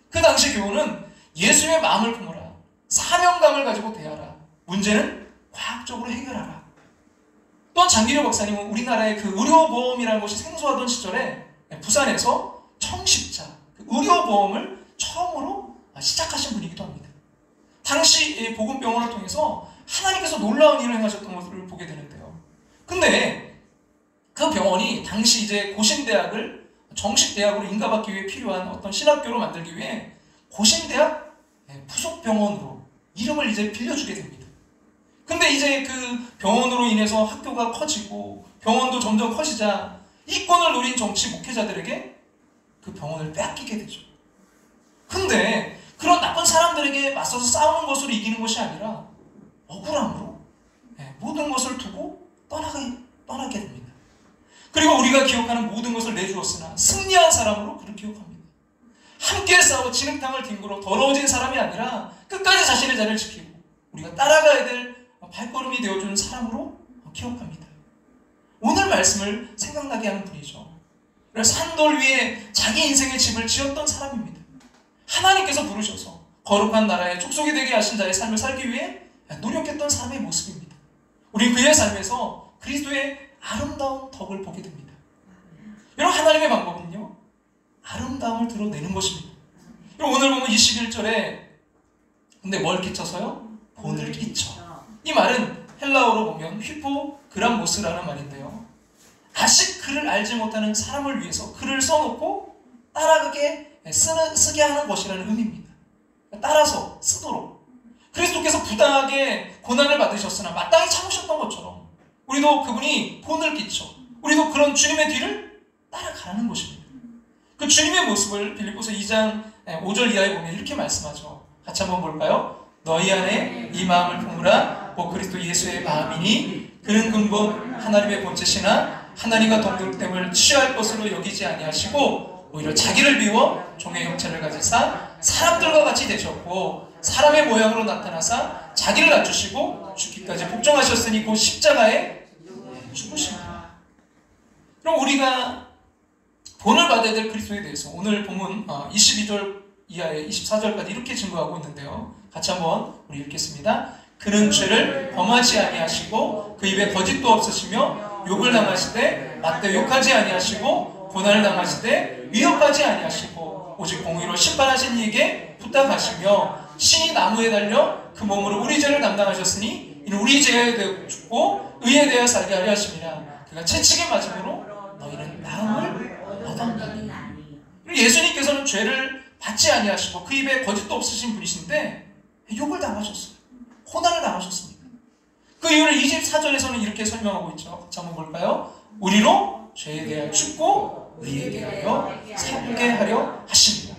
그 당시 교훈은 예수의 마음을 품어라, 사명감을 가지고 대하라, 문제는 과학적으로 해결하라. 또한 장기려 박사님은 우리나라의 그 의료보험이라는 것이 생소하던 시절에 부산에서 청십자, 그 의료보험을 처음으로 시작하신 분이기도 합니다. 당시 복음병원을 통해서 하나님께서 놀라운 일을 행하셨던 것을 보게 되는데요. 근데 그 병원이 당시 이제 고신대학을 정식대학으로 인가받기 위해 필요한 어떤 신학교로 만들기 위해 고신대학 부속병원으로 이름을 이제 빌려주게 됩니다. 근데 이제 그 병원으로 인해서 학교가 커지고 병원도 점점 커지자 이권을 노린 정치 목회자들에게 그 병원을 빼앗기게 되죠. 근데 그런 나쁜 사람들에게 맞서서 싸우는 것으로 이기는 것이 아니라 억울함으로 모든 것을 두고 떠나게 됩니다. 그리고 우리가 기억하는 모든 것을 내주었으나 승리한 사람으로 그를 기억합니다. 함께 싸워 진흙탕을 뒹굴어 더러워진 사람이 아니라 끝까지 자신의 자리를 지키고 우리가 따라가야 될 발걸음이 되어주는 사람으로 기억합니다. 오늘 말씀을 생각나게 하는 분이죠. 산돌 위에 자기 인생의 집을 지었던 사람입니다. 하나님께서 부르셔서 거룩한 나라의 족속이 되게 하신 자의 삶을 살기 위해 노력했던 사람의 모습입니다. 우리 그의 삶에서 그리스도의 아름다운 덕을 보게 됩니다. 여러분, 하나님의 방법은요, 아름다움을 드러내는 것입니다. 여러분, 오늘 보면 21절에 근데 뭘 끼쳐서요? 본을 끼쳐. 이 말은 헬라어로 보면 휘포그람모스라는 말인데요. 아직 그를 알지 못하는 사람을 위해서 그를 써놓고 따라가게 쓰게 하는 것이라는 의미입니다. 따라서 쓰도록. 그리스도께서 부당하게 고난을 받으셨으나 마땅히 참으셨던 것처럼 우리도 그분이 본을 끼쳐 우리도 그런 주님의 뒤를 따라가는 것입니다. 그 주님의 모습을 빌립보서 2장 5절 이하에 보면 이렇게 말씀하죠. 같이 한번 볼까요? 너희 안에 이 마음을 품으라. 곧 그리스도 예수의 마음이니 그는 근본 하나님의 본체시나 하나님과 동등됨을 취할 것으로 여기지 아니하시고 오히려 자기를 비워 종의 형체를 가지사 사람들과 같이 되셨고 사람의 모양으로 나타나사 자기를 낮추시고 죽기까지 복종하셨으니 곧 십자가에 죽으십니다. 그럼 우리가 본을 받아야 될 그리스도에 대해서 오늘 본문 22절 이하에 24절까지 이렇게 증거하고 있는데요. 같이 한번 우리 읽겠습니다. 그는 죄를 범하지 아니하시고 그 입에 거짓도 없으시며 욕을 당하시되 맞대 욕하지 아니하시고 고난을 당하시되 위협하지 아니하시고 오직 공의로 심판하신 이에게 부탁하시며 신이 나무에 달려 그 몸으로 우리 죄를 담당하셨으니 이는 우리 죄에 대해 죽고 의에 대하여 살게 하려 하심이라. 그가 채찍에 맞음으로 너희는 나음을 얻었나니. 예수님께서는 죄를 받지 아니하시고 그 입에 거짓도 없으신 분이신데 욕을 당하셨어요. 고난을 당하셨습니다. 그 이유를 24절에서는 이렇게 설명하고 있죠. 같이 한번 볼까요? 우리로 죄에 대하여 죽고 의에 대하여 살게 하려 하십니다.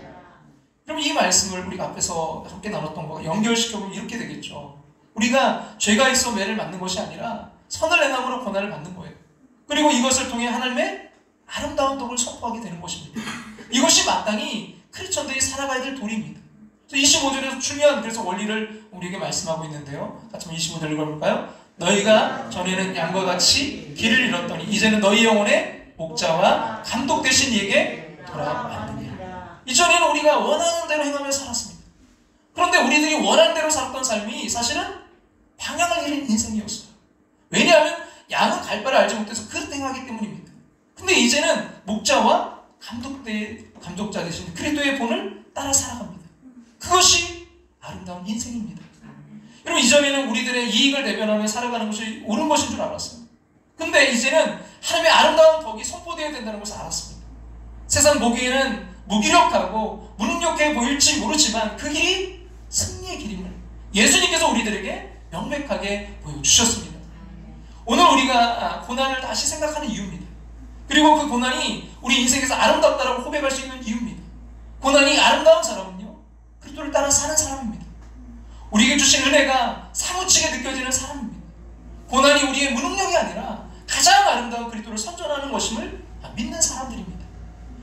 그럼 이 말씀을 우리가 앞에서 함께 나눴던 거가 연결시켜보면 이렇게 되겠죠. 우리가 죄가 있어 매를 맞는 것이 아니라 선을 행함으로 고난을 받는 거예요. 그리고 이것을 통해 하나님의 아름다운 덕을 선포하게 되는 것입니다. 이것이 마땅히 크리스천들이 살아가야 될 도리입니다. 25절에서 중요한 그래서 원리를 우리에게 말씀하고 있는데요. 같이 한번 25절 읽어볼까요? 너희가 전에는 양과 같이 길을 잃었더니 이제는 너희 영혼의 목자와 감독 되신 이에게 돌아왔느니라. 이전에는 우리가 원하는 대로 행하며 살았습니다. 그런데 우리들이 원하는 대로 살았던 삶이 사실은 방향을 잃은 인생이었어요. 왜냐하면 양은 갈 바를 알지 못해서 그릇 행하기 때문입니다. 근데 이제는 목자와 감독자 되신 그리스도의 본을 따라 살아갑니다. 그것이 아름다운 인생입니다. 여러분, 이전에는 우리들의 이익을 대변하며 살아가는 것이 옳은 것인 줄 알았어요. 근데 이제는 하나님의 아름다운 덕이 선포되어야 된다는 것을 알았습니다. 세상 보기에는 무기력하고 무능력해 보일지 모르지만 그 길이 승리의 길임을 예수님께서 우리들에게 명백하게 보여주셨습니다. 오늘 우리가 고난을 다시 생각하는 이유입니다. 그리고 그 고난이 우리 인생에서 아름답다라고 고백할 수 있는 이유입니다. 고난이 아름다운 사람은요, 그리스도를 따라 사는 사람입니다. 우리에게 주신 은혜가 사무치게 느껴지는 사람입니다. 고난이 우리의 무능력이 아니라 가장 아름다운 그리스도를 선전하는 것임을 믿는 사람들입니다.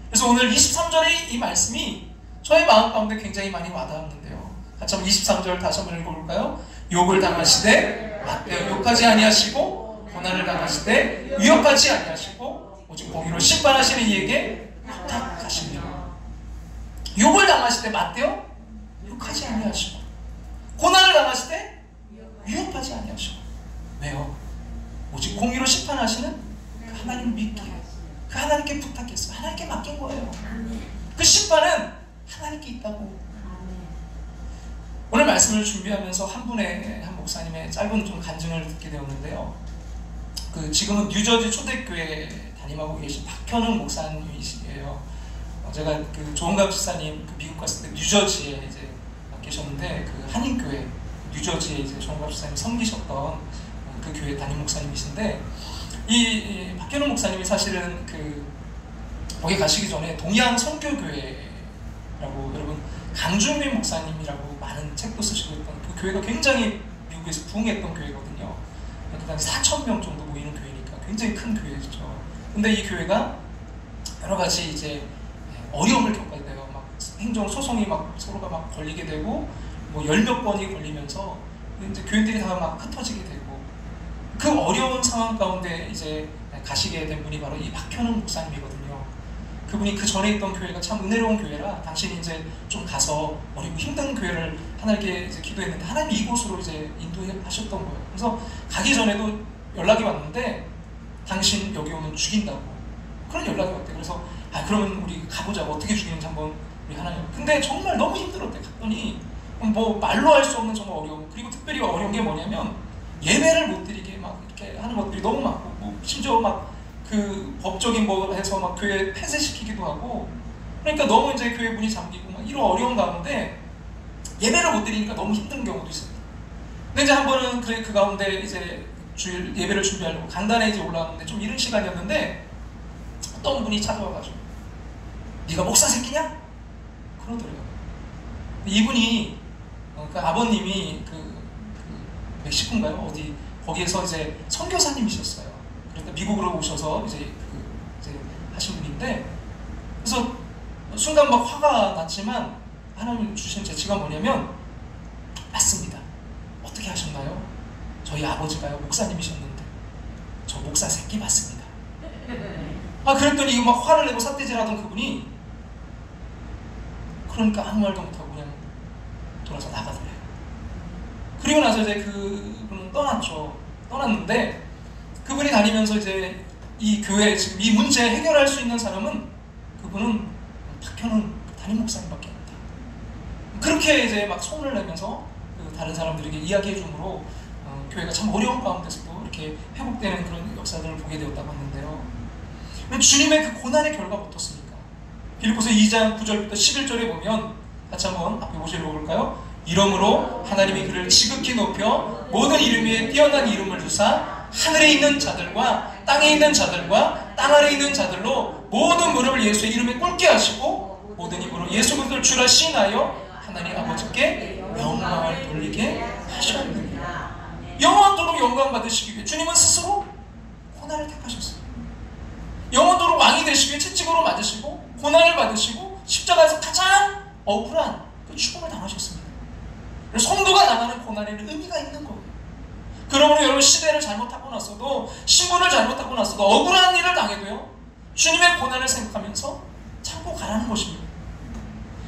그래서 오늘 23절의 이 말씀이 저의 마음 가운데 굉장히 많이 와닿았는데요. 같이 한번 23절 다시 한번 읽어볼까요? 욕을 당하시되 맞대어 욕하지 아니하시고, 고난을 당하시되 위협하지 아니하시고, 오직 공의로 심판하시는 이에게 부탁하시며. 욕을 당하실 때 맞대어 욕하지 아니하시고, 고난을 당하실 때 위협하지 아니하시고. 왜요? 오직 공의로 심판하시는 그 하나님 믿기에, 그 하나님께 부탁했어요. 하나님께 맡긴 거예요. 그 심판은 하나님께 있다고. 오늘 말씀을 준비하면서 한 목사님의 짧은 좀 간증을 듣게 되었는데요. 지금은 뉴저지 초대교회 담임하고 계신 박현웅 목사님이시에요. 제가 조은갑 집사님 미국 갔을 때 뉴저지에 이제 계셨는데, 한인교회 뉴저지에 이제 조은갑 집사님 섬기셨던 그 교회 담임 목사님이신데, 이 박현웅 목사님이 사실은 거기 가시기 전에 동양 선교교회라고, 여러분 강준민 목사님이라고 많은 책도 쓰시고 했던 그 교회가 굉장히 미국에서 부흥했던 교회거든요. 그 당시 4,000명 정도 모이는 교회니까 굉장히 큰 교회죠. 근데 이 교회가 여러 가지 이제 어려움을 겪어야 돼요. 막 행정 소송이 막 서로가 막 걸리게 되고, 뭐 10몇 번이 걸리면서 이제 교인들이 다 막 흩어지게 되고, 그 어려운 상황 가운데 이제 가시게 된 분이 바로 이 박현웅 목사님이거든요. 그분이 그 전에 있던 교회가 참 은혜로운 교회라 당신이 이제 좀 가서 어리고 힘든 교회를 하나님께 이제 기도했는데, 하나님이 이곳으로 이제 인도하셨던 거예요. 그래서 가기 전에도 연락이 왔는데, 당신 여기 오면 죽인다고 그런 연락이 왔대요. 그래서 그러면 우리 가보자고, 어떻게 죽이는지 한번 우리 하나님. 근데 정말 너무 힘들었대. 갔더니 뭐 말로 할 수 없는 정말 어려움, 그리고 특별히 어려운 게 뭐냐면 예배를 못 드리게 막 이렇게 하는 것들이 너무 많고, 뭐 심지어 막 법적인 뭐 해서 막 교회 폐쇄시키기도 하고, 그러니까 너무 이제 교회 문이 잠기고 막 이런 어려운 가운데 예배를 못 드리니까 너무 힘든 경우도 있습니다. 근데 이제 한 번은 그 가운데 이제 주일 예배를 준비하려고 강단에 이제 올라왔는데 좀 이른 시간이었는데, 어떤 분이 찾아와가지고 네가 목사 새끼냐? 그러더래요. 이분이 그 아버님이 멕시코인가요? 어디 거기에서 이제 선교사님이셨어요. 그러니까 미국으로 오셔서 이제 하신 분인데, 그래서 순간 막 화가 났지만 하나님 주신 재치가 뭐냐면, 맞습니다. 어떻게 하셨나요? 저희 아버지가요 목사님이셨는데 저 목사 새끼 맞습니다. 그랬더니 이거 막 화를 내고 삿대질하던 그분이 그러니까 아무 말도 못하고 그냥 돌아서 나가더래요. 그리고 나서 이제 그분은 떠났는데, 그분이 다니면서 이제 이 교회 지금 이 문제 해결할 수 있는 사람은 그분은 박현웅 담임 목사님밖에 없다. 그렇게 이제 막 소문을 내면서 다른 사람들에게 이야기해 주므로 교회가 참 어려운 가운데서도 이렇게 회복되는 그런 역사들을 보게 되었다고 하는데요. 주님의 그 고난의 결과가 어떻습니까? 빌립보서 2장 9절부터 11절에 보면, 같이 한번 앞에 보시러 볼까요? 이러므로 하나님이 그를 지극히 높여 모든 이름 위에 뛰어난 이름을 주사 하늘에 있는 자들과 땅에 있는 자들과 땅 아래에 있는 자들로 모든 무릎을 예수의 이름에 꿇게 하시고, 모든 입으로 예수 그리스도를 주라 시인하여 하나님 아버지께 영광을 돌리게 하셨느니라. 영원토록 영광 받으시기 위해 주님은 스스로 고난을 택하셨어요. 영원토록 왕이 되시기 위해 채찍으로 맞으시고 고난을 받으시고 십자가에서 가장 억울한 그 죽음을 당하셨습니다. 성도가 당하는 고난에는 의미가 있는 거예요. 그러므로 여러분, 시대를 잘못하고 났어도, 신분을 잘못하고 났어도, 억울한 일을 당해도요, 주님의 고난을 생각하면서 참고 가라는 것입니다.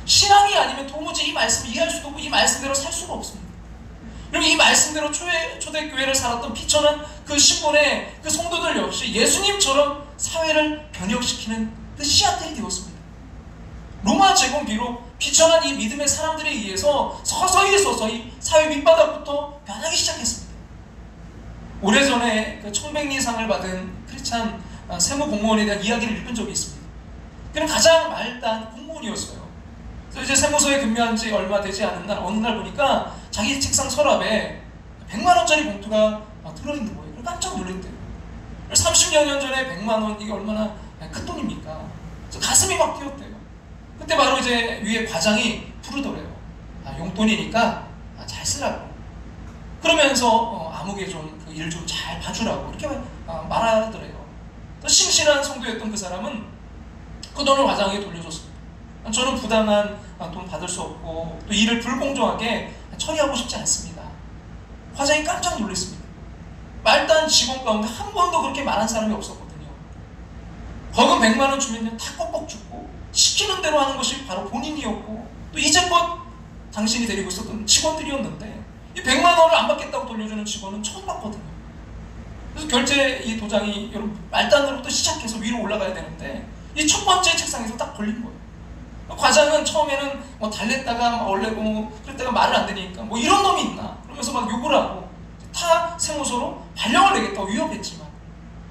신앙이 아니면 도무지 이 말씀을 이해할 수도 없고 이 말씀대로 살 수가 없습니다. 그리고 이 말씀대로 초대교회를 살았던 비천한 그 신분의 그 성도들 역시 예수님처럼 사회를 변혁시키는 그 씨앗들이 되었습니다. 로마 제국 비록 비천한 이 믿음의 사람들에 의해서 서서히 사회 밑바닥부터 변하기 시작했습니다. 오래전에 그 청백리상을 받은 크리스찬 세무 공무원에 대한 이야기를 읽은 적이 있습니다. 그는 가장 말단 공무원이었어요. 그래서 이제 세무서에 근무한 지 얼마 되지 않은 날, 어느 날 보니까 자기 책상 서랍에 100만 원짜리 봉투가 들어있는 거예요. 깜짝 놀랐대요. 30여 년 전에 100만 원, 이게 얼마나 큰 돈입니까? 그래서 가슴이 막 뛰었대요. 그때 바로 이제 위에 과장이 부르더래요. 용돈이니까 잘 쓰라고. 그러면서 아무개 좀 그 일 좀 잘 봐주라고 이렇게 말하더래요. 또 신실한 성도였던 그 사람은 그 돈을 과장에게 돌려줬습니다. 저는 부당한 돈 받을 수 없고 또 일을 불공정하게 처리하고 싶지 않습니다. 과장이 깜짝 놀랐습니다. 말단 직원 가운데 한 번도 그렇게 말한 사람이 없었거든요. 벌금 100만 원 주면요 다 뻑뻑 죽고 시키는 대로 하는 것이 바로 본인이었고 또 이제껏 당신이 데리고 있었던 직원들이었는데 이 100만 원을 안 받겠다고 돌려주는 직원은 처음 봤거든요. 그래서 결제 이 도장이 여러분 말단으로부터 시작해서 위로 올라가야 되는데 이 첫 번째 책상에서 딱 걸린 거예요. 과장은 처음에는 뭐 달랬다가 얼레고 그랬다가 말을 안 되니까 뭐 이런 놈이 있나 그러면서 막 욕을 하고 타 세무서로 발령을 내겠다고 위협했지만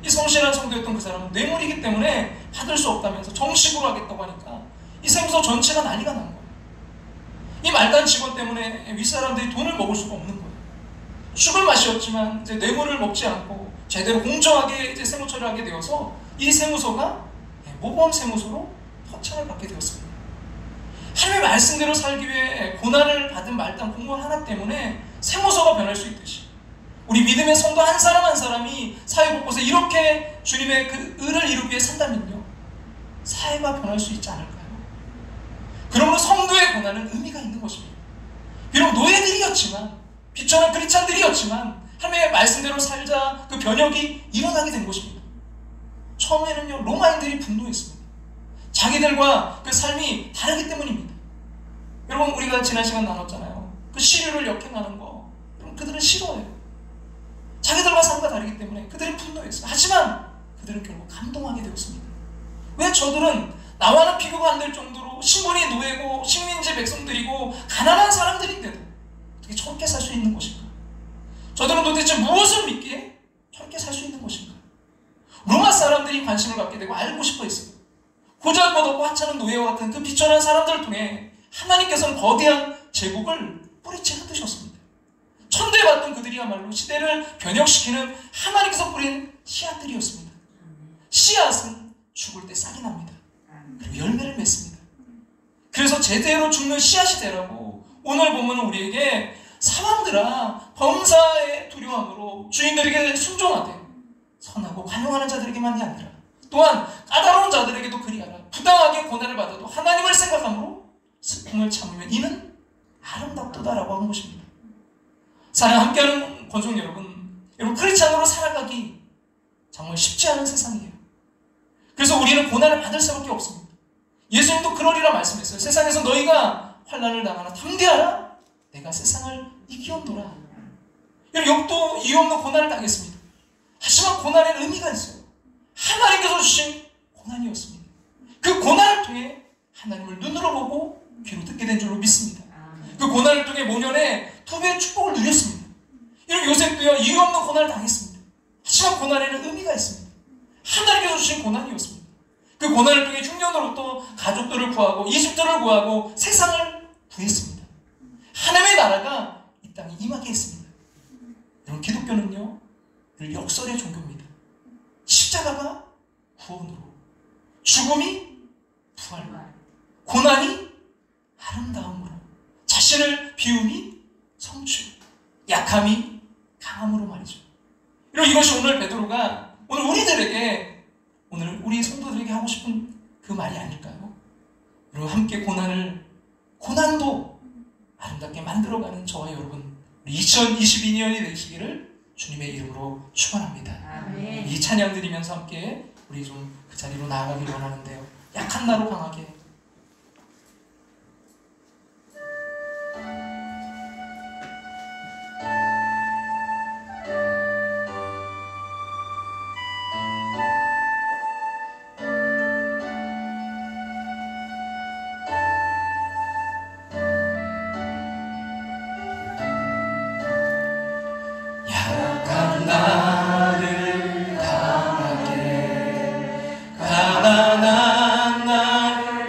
이 성실한 성도였던 그 사람은 뇌물이기 때문에 받을 수 없다면서 정식으로 하겠다고 하니까 이 세무서 전체가 난리가 난 거예요. 이 말단 직원 때문에 윗사람들이 돈을 먹을 수가 없는 거예요. 죽을 맛이었지만 이제 뇌물을 먹지 않고 제대로 공정하게 이제 세무 처리를 하게 되어서 이 세무서가 모범 세무서로 표창을 받게 되었습니다. 하나님의 말씀대로 살기 위해 고난을 받은 말단 공무원 하나 때문에 세무서가 변할 수 있듯이 우리 믿음의 성도 한 사람 한 사람이 사회 곳곳에 이렇게 주님의 그 의를 이루기 위해 산다면요 사회가 변할 수 있지 않을까요? 그러므로 성도의 고난은 의미가 있는 것입니다. 비록 노예들이었지만 비천한 크리스찬들이었지만 하나님의 말씀대로 살자 그 변혁이 일어나게 된 것입니다. 처음에는요 로마인들이 분노했습니다. 자기들과 그 삶이 다르기 때문입니다. 여러분 우리가 지난 시간 나눴잖아요. 그 시류를 역행하는 거 여러분 그들은 싫어해요. 자기들과 삶과 다르기 때문에 그들은 분노했어요. 하지만 그들은 결국 감동하게 되었습니다. 왜 저들은 나와는 비교가 안 될 정도로 신분이 노예고 식민지 백성들이고 가난한 사람들인데도 어떻게 저렇게 살 수 있는 것인가? 저들은 도대체 무엇을 믿기에 저렇게 살 수 있는 것인가? 로마 사람들이 관심을 갖게 되고 알고 싶어 했어요. 보잘것없고 하찮은 노예와 같은 그 비천한 사람들을 통해 하나님께서는 거대한 제국을 뿌리채 흔드셨습니다. 천대받던 그들이야말로 시대를 변혁시키는 하나님께서 뿌린 씨앗들이었습니다. 씨앗은 죽을 때 싹이 납니다. 그리고 열매를 맺습니다. 그래서 제대로 죽는 씨앗이 되라고 오늘 보면 우리에게 사람들아 범사의 두려움으로 주인들에게 순종하되 선하고 관용하는 자들에게만이 아니라 또한 까다로운 자들에게도 그리하라. 부당하게 고난을 받아도 하나님을 생각함으로 슬픔을 참으면 이는 아름답도다라고 한 것입니다. 사랑 함께하는 권속 여러분 크리스찬으로 살아가기 정말 쉽지 않은 세상이에요. 그래서 우리는 고난을 받을 수밖에 없습니다. 예수님도 그러리라 말씀했어요. 세상에서 너희가 환난을 당하나 담대하라. 내가 세상을 이기었노라. 욥도 이유 없는 고난을 당했습니다. 하지만 고난에는 의미가 있어요. 하나님께서 주신 고난이었습니다. 그 고난을 통해 하나님을 눈으로 보고 귀로 듣게 된 줄로 믿습니다. 그 고난을 통해 모년에 2배의 축복을 누렸습니다. 이런 요셉도요 이유 없는 고난을 당했습니다. 하지만 고난에는 의미가 있습니다. 하나님께서 주신 고난이었습니다. 그 고난을 통해 흉년으로부터 가족들을 구하고 이집트를 구하고 세상을 구했습니다. 하나님의 나라가 이 땅에 임하게 했습니다. 여러분 기독교는요 늘 역설의 종교입니다. 십자가가 구원으로, 죽음이 부활로, 고난이 아름다움으로, 자신을 비움이 성취로, 약함이 강함으로 말이죠. 이것이 오늘 베드로가 오늘 우리들에게 오늘 우리 성도들에게 하고 싶은 그 말이 아닐까요? 여러분 함께 고난도 아름답게 만들어가는 저와 여러분 2022년이 되시기를 주님의 이름으로 축원합니다. 아멘. 이 찬양 드리면서 함께 우리 좀 그 자리로 나아가기를 원하는데요. 약한 나로 강하게 가난한 날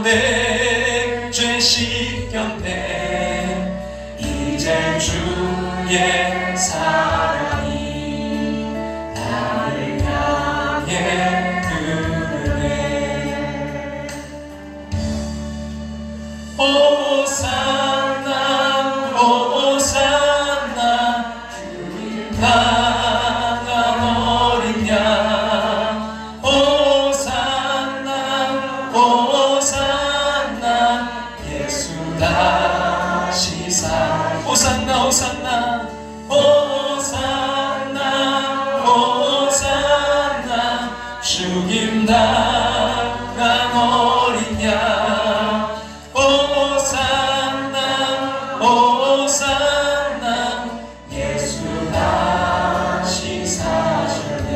내 죄 씻겼네. 이제 주의 사랑이 나를 향해 흐르네. 호산나 호산나 나간 어린 양. 호산나 호산나 예수 다시 살. 호산나 호산나 호산나 호산나 죽임 당한 어린 양. 호산나 호산나 예수 다시 사셨네.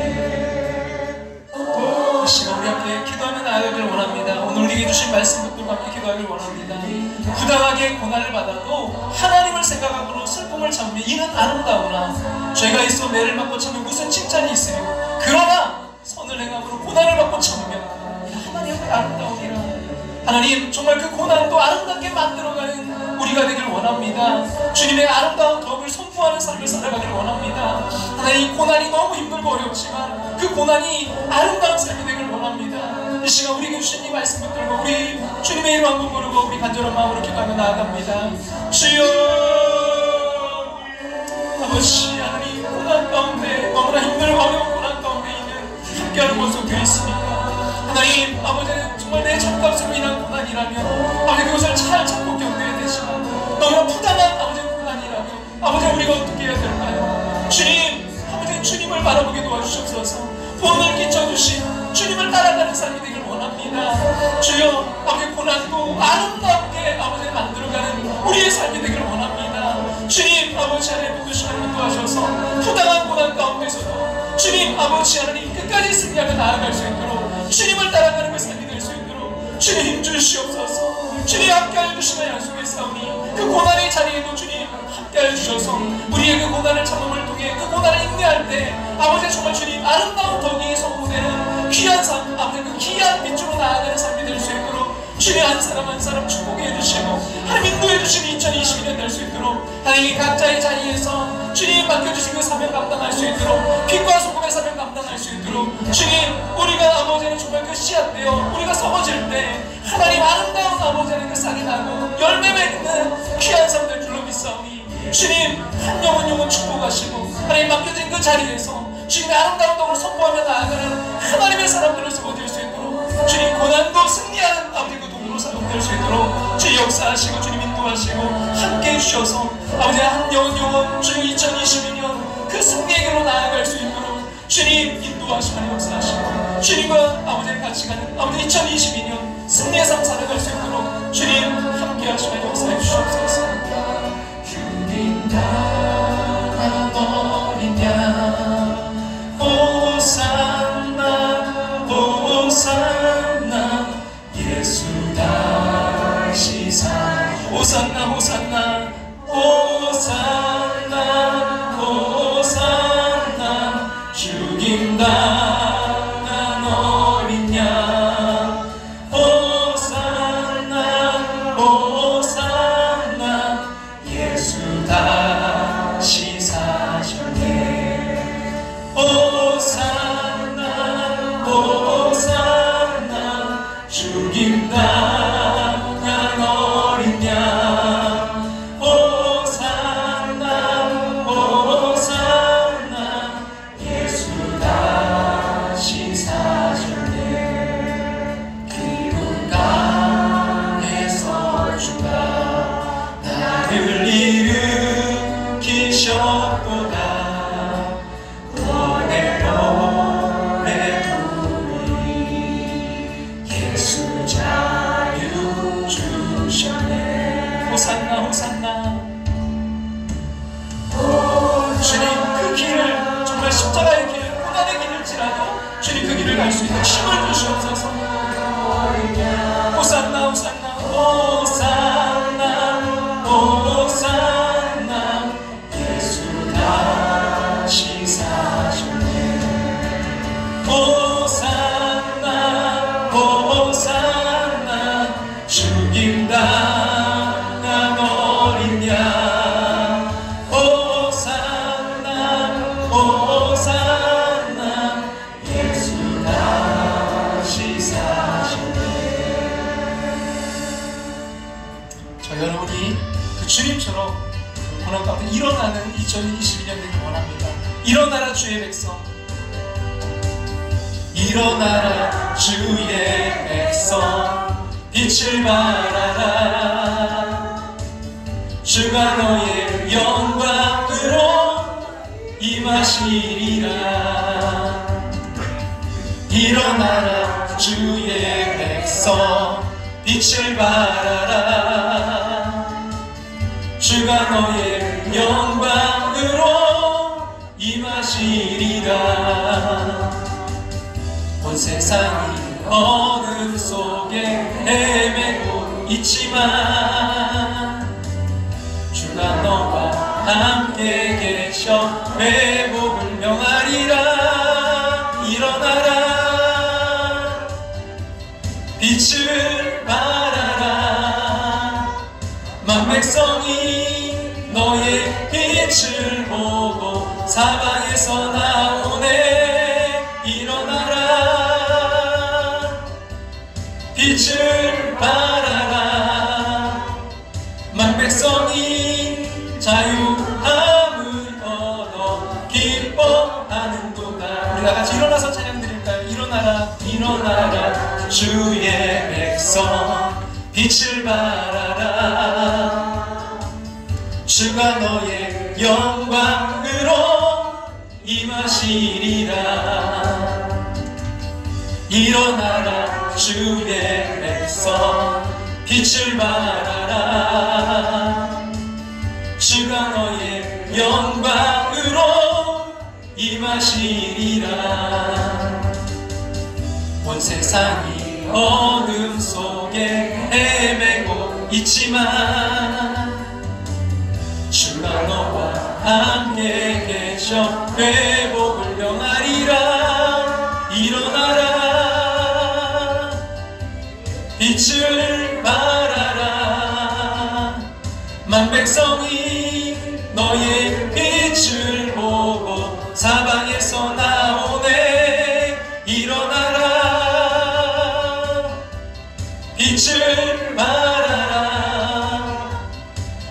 이 시간 우리 함께 기도하며 나아가기를 원합니다. 오늘 우리에게 주신 말씀 붙들고 함께 기도하기를 원합니다. 부당하게 고난을 받아도 하나님을 생각하고 슬픔을 참으며 이는 아름다우나 죄가 있어 매를 맞고 참으면 무슨 칭찬이 있으며 그러나 선을 행함으로 고난을 받고 참으면 하나님의 아름다우니라. 하나님 정말 그 고난도 아름답게 만들어가는 우리가 되길 원합니다. 주님의 아름다운 덕을 선포하는 삶을 살아가길 원합니다. 하나님 고난이 너무 힘들고 어렵지만 그 고난이 아름다운 삶이 되길 원합니다. 이 시간 우리에게 주신 이 말씀 붙들고 우리 주님의 이름 한번 부르고 우리 간절한 마음으로 기도하며 나아갑니다. 주여 아버지 하나님 고난 가운데 너무나 힘들고 어려운 고난 가운데 있는 함께하는 모습 되었습니까? 하나님 아버지는 정말 내 죄값으로 인한 고난이라면 아버지 그것을 잘 참고 견뎌야 되지만 너무나 부당한 아버지 고난이라면 아버지 우리가 어떻게 해야 될까요? 주님 아버지 주님을 바라보게 도와주셔서 구원을 끼쳐주신 주님을 따라가는 삶이 되길 원합니다. 주여 아버지 고난도 아름답게 아버지 만들어가는 우리의 삶이 되길 원합니다. 주님 아버지 하나님 복주시 하나님 도와셔서 부당한 고난 가운데서도 주님 아버지 하나님 끝까지 승리하며 나아갈 수 있도록 주님을 따라가는 그 삶이 될 수 있도록 주님 힘주시옵소서. 주님 함께하여 주시며 약속했사오니 그 고난의 자리에도 주님 함께하여 주셔서 우리의 그 고난을 참음을 통해 그 고난을 인내할 때 아버지 정말 주님 아름다운 덕이 선포되는 귀한 삶 아버지 그 귀한 빛으로 나아가는 삶이 될 수 있도록 주님 한 사람 한 사람 축복해 주시고 하나님 인도해 주시는 2022년 될 수 있도록 하나님 각자의 자리에서 주님 맡겨주신 그 사명 감당할 수 있도록 빛과 소금의 사명 감당할 수 있도록 주님 우리가 아버지는 정말 그 씨앗되어 우리가 썩어질 때 하나님 아름다운 아버지는 그 싹이 나고 열매 맺는 귀한 삶 될 줄로 믿사오니 주님 한 영혼 축복하시고 하나님 맡겨진 그 자리에서 주님의 아름다운 덕을 선포하며 나아가는 하나님의 사람들을 세워질 수 있도록 주님 고난도 승리하는 아버지 그 도구로 사용될 수 있도록 주님 역사하시고 주님 인도하시고 함께 해주셔서 아버지 한 영혼 주님 2022년 그 승리의 길로 나아갈 수 있도록 주님 인도하시고 역사하시고 주님과 아버지를 같이 가는 아버지 2022년 승리의 삶 살아갈 수 있도록 주님 함께 하시고 역사해 주시옵소서. 주님 당한 어린 양 호산나 호산나 예수 다시 살. 호산나 호산나 호산나 호산나 죽임 당한 어린 양 호산나 호산나 예수 다시 여러분이 그 주님처럼 고난 가운데 일어나는 2022년 되길 원합니다. 일어나라 주의 백성, 일어나라 주의 백성, 빛을 발하라. 주가 너의 영광으로 임하시리라. 일어나라 주의 백성, 빛을 발하라. 주가 너의 영광으로 임하시리라. 온 세상이 어둠 속에 헤매고 있지만 주가 너와 함께 계셔 회복을 명하리라. 일어나라 빛을 발하라. 만백성이 너의 빛을 보고 사방에서 나오네. 일어나라 빛을 발하라. 만백성이 자유함을 얻어 기뻐하는도다. 우리 다같이 일어나서 찬양 드릴까요? 일어나라 일어나라 주의 백성, 빛을 발하라. 주가 너의 영광으로 임하시리라. 일어나라 주의 백성, 빛을 발하라. 주가 너의 영광으로 임하시리라. 온 세상이 어둠 속에 헤매고 있지만 주가 너와 함께 계셔 회복을 명하리라. 일어나라 빛을 발하라. 만백성이 너의 빛을 보고 사방에서 나오네. 일어나라 빛을 발하라.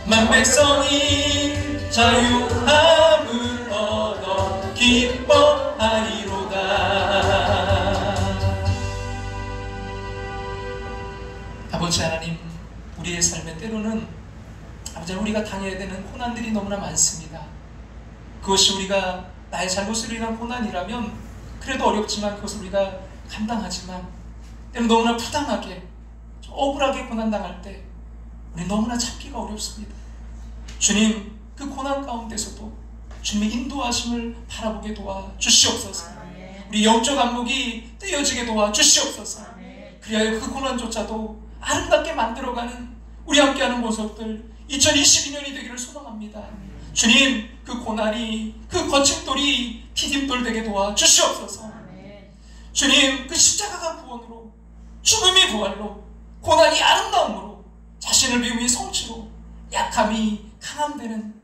만백성이 자유함을 얻어 기뻐하리로다. 아버지 하나님, 우리의 삶에 때로는 아버지 우리가 당해야 되는 고난들이 너무나 많습니다. 그것이 우리가 나의 잘못으로 인한 고난이라면 그래도 어렵지만 그것을 우리가 감당하지만 때로는 너무나 부당하게 억울하게 고난당할 때 우리 너무나 참기가 어렵습니다. 주님, 그 고난 가운데서도 주님의 인도하심을 바라보게 도와 주시옵소서. 우리 영적 안목이 뜨여지게 도와 주시옵소서. 그리하여 그 고난조차도 아름답게 만들어가는 우리 함께하는 모습들 2022년이 되기를 소망합니다. 주님, 그 고난이, 그 거친 돌이 디딤돌 되게 도와 주시옵소서. 주님, 그 십자가가 구원으로, 죽음이 부활로, 고난이 아름다움으로, 자신을 비움이 성취로, 약함이 강함되는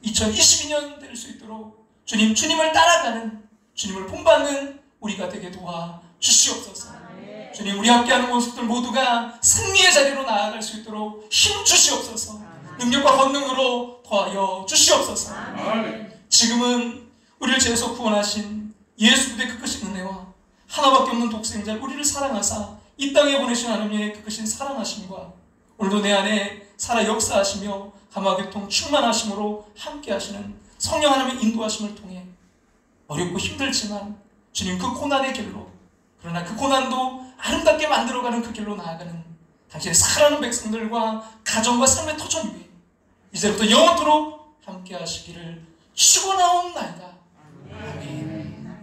2022년 될 수 있도록 주님, 주님을 따라가는, 주님을 본받는 우리가 되게 도와 주시옵소서. 주님, 우리 함께하는 모습들 모두가 승리의 자리로 나아갈 수 있도록 힘 주시옵소서. 능력과 권능으로 도와여 주시옵소서. 지금은 우리를 죄에서 구원하신 예수 그리스도의 그 크신 은혜와 하나밖에 없는 독생자 우리를 사랑하사 이 땅에 보내신 하나님의 그 크신 사랑하심과 오늘도 내 안에 살아 역사하시며 감화교통 충만하심으로 함께하시는 성령 하나님의 인도하심을 통해 어렵고 힘들지만 주님 그 고난의 길로, 그러나 그 고난도 아름답게 만들어가는 그 길로 나아가는 당신의 사랑하는 백성들과 가정과 삶의 터전 위에 이제부터 영원토록 함께 하시기를 축원하옵나이다. 아멘.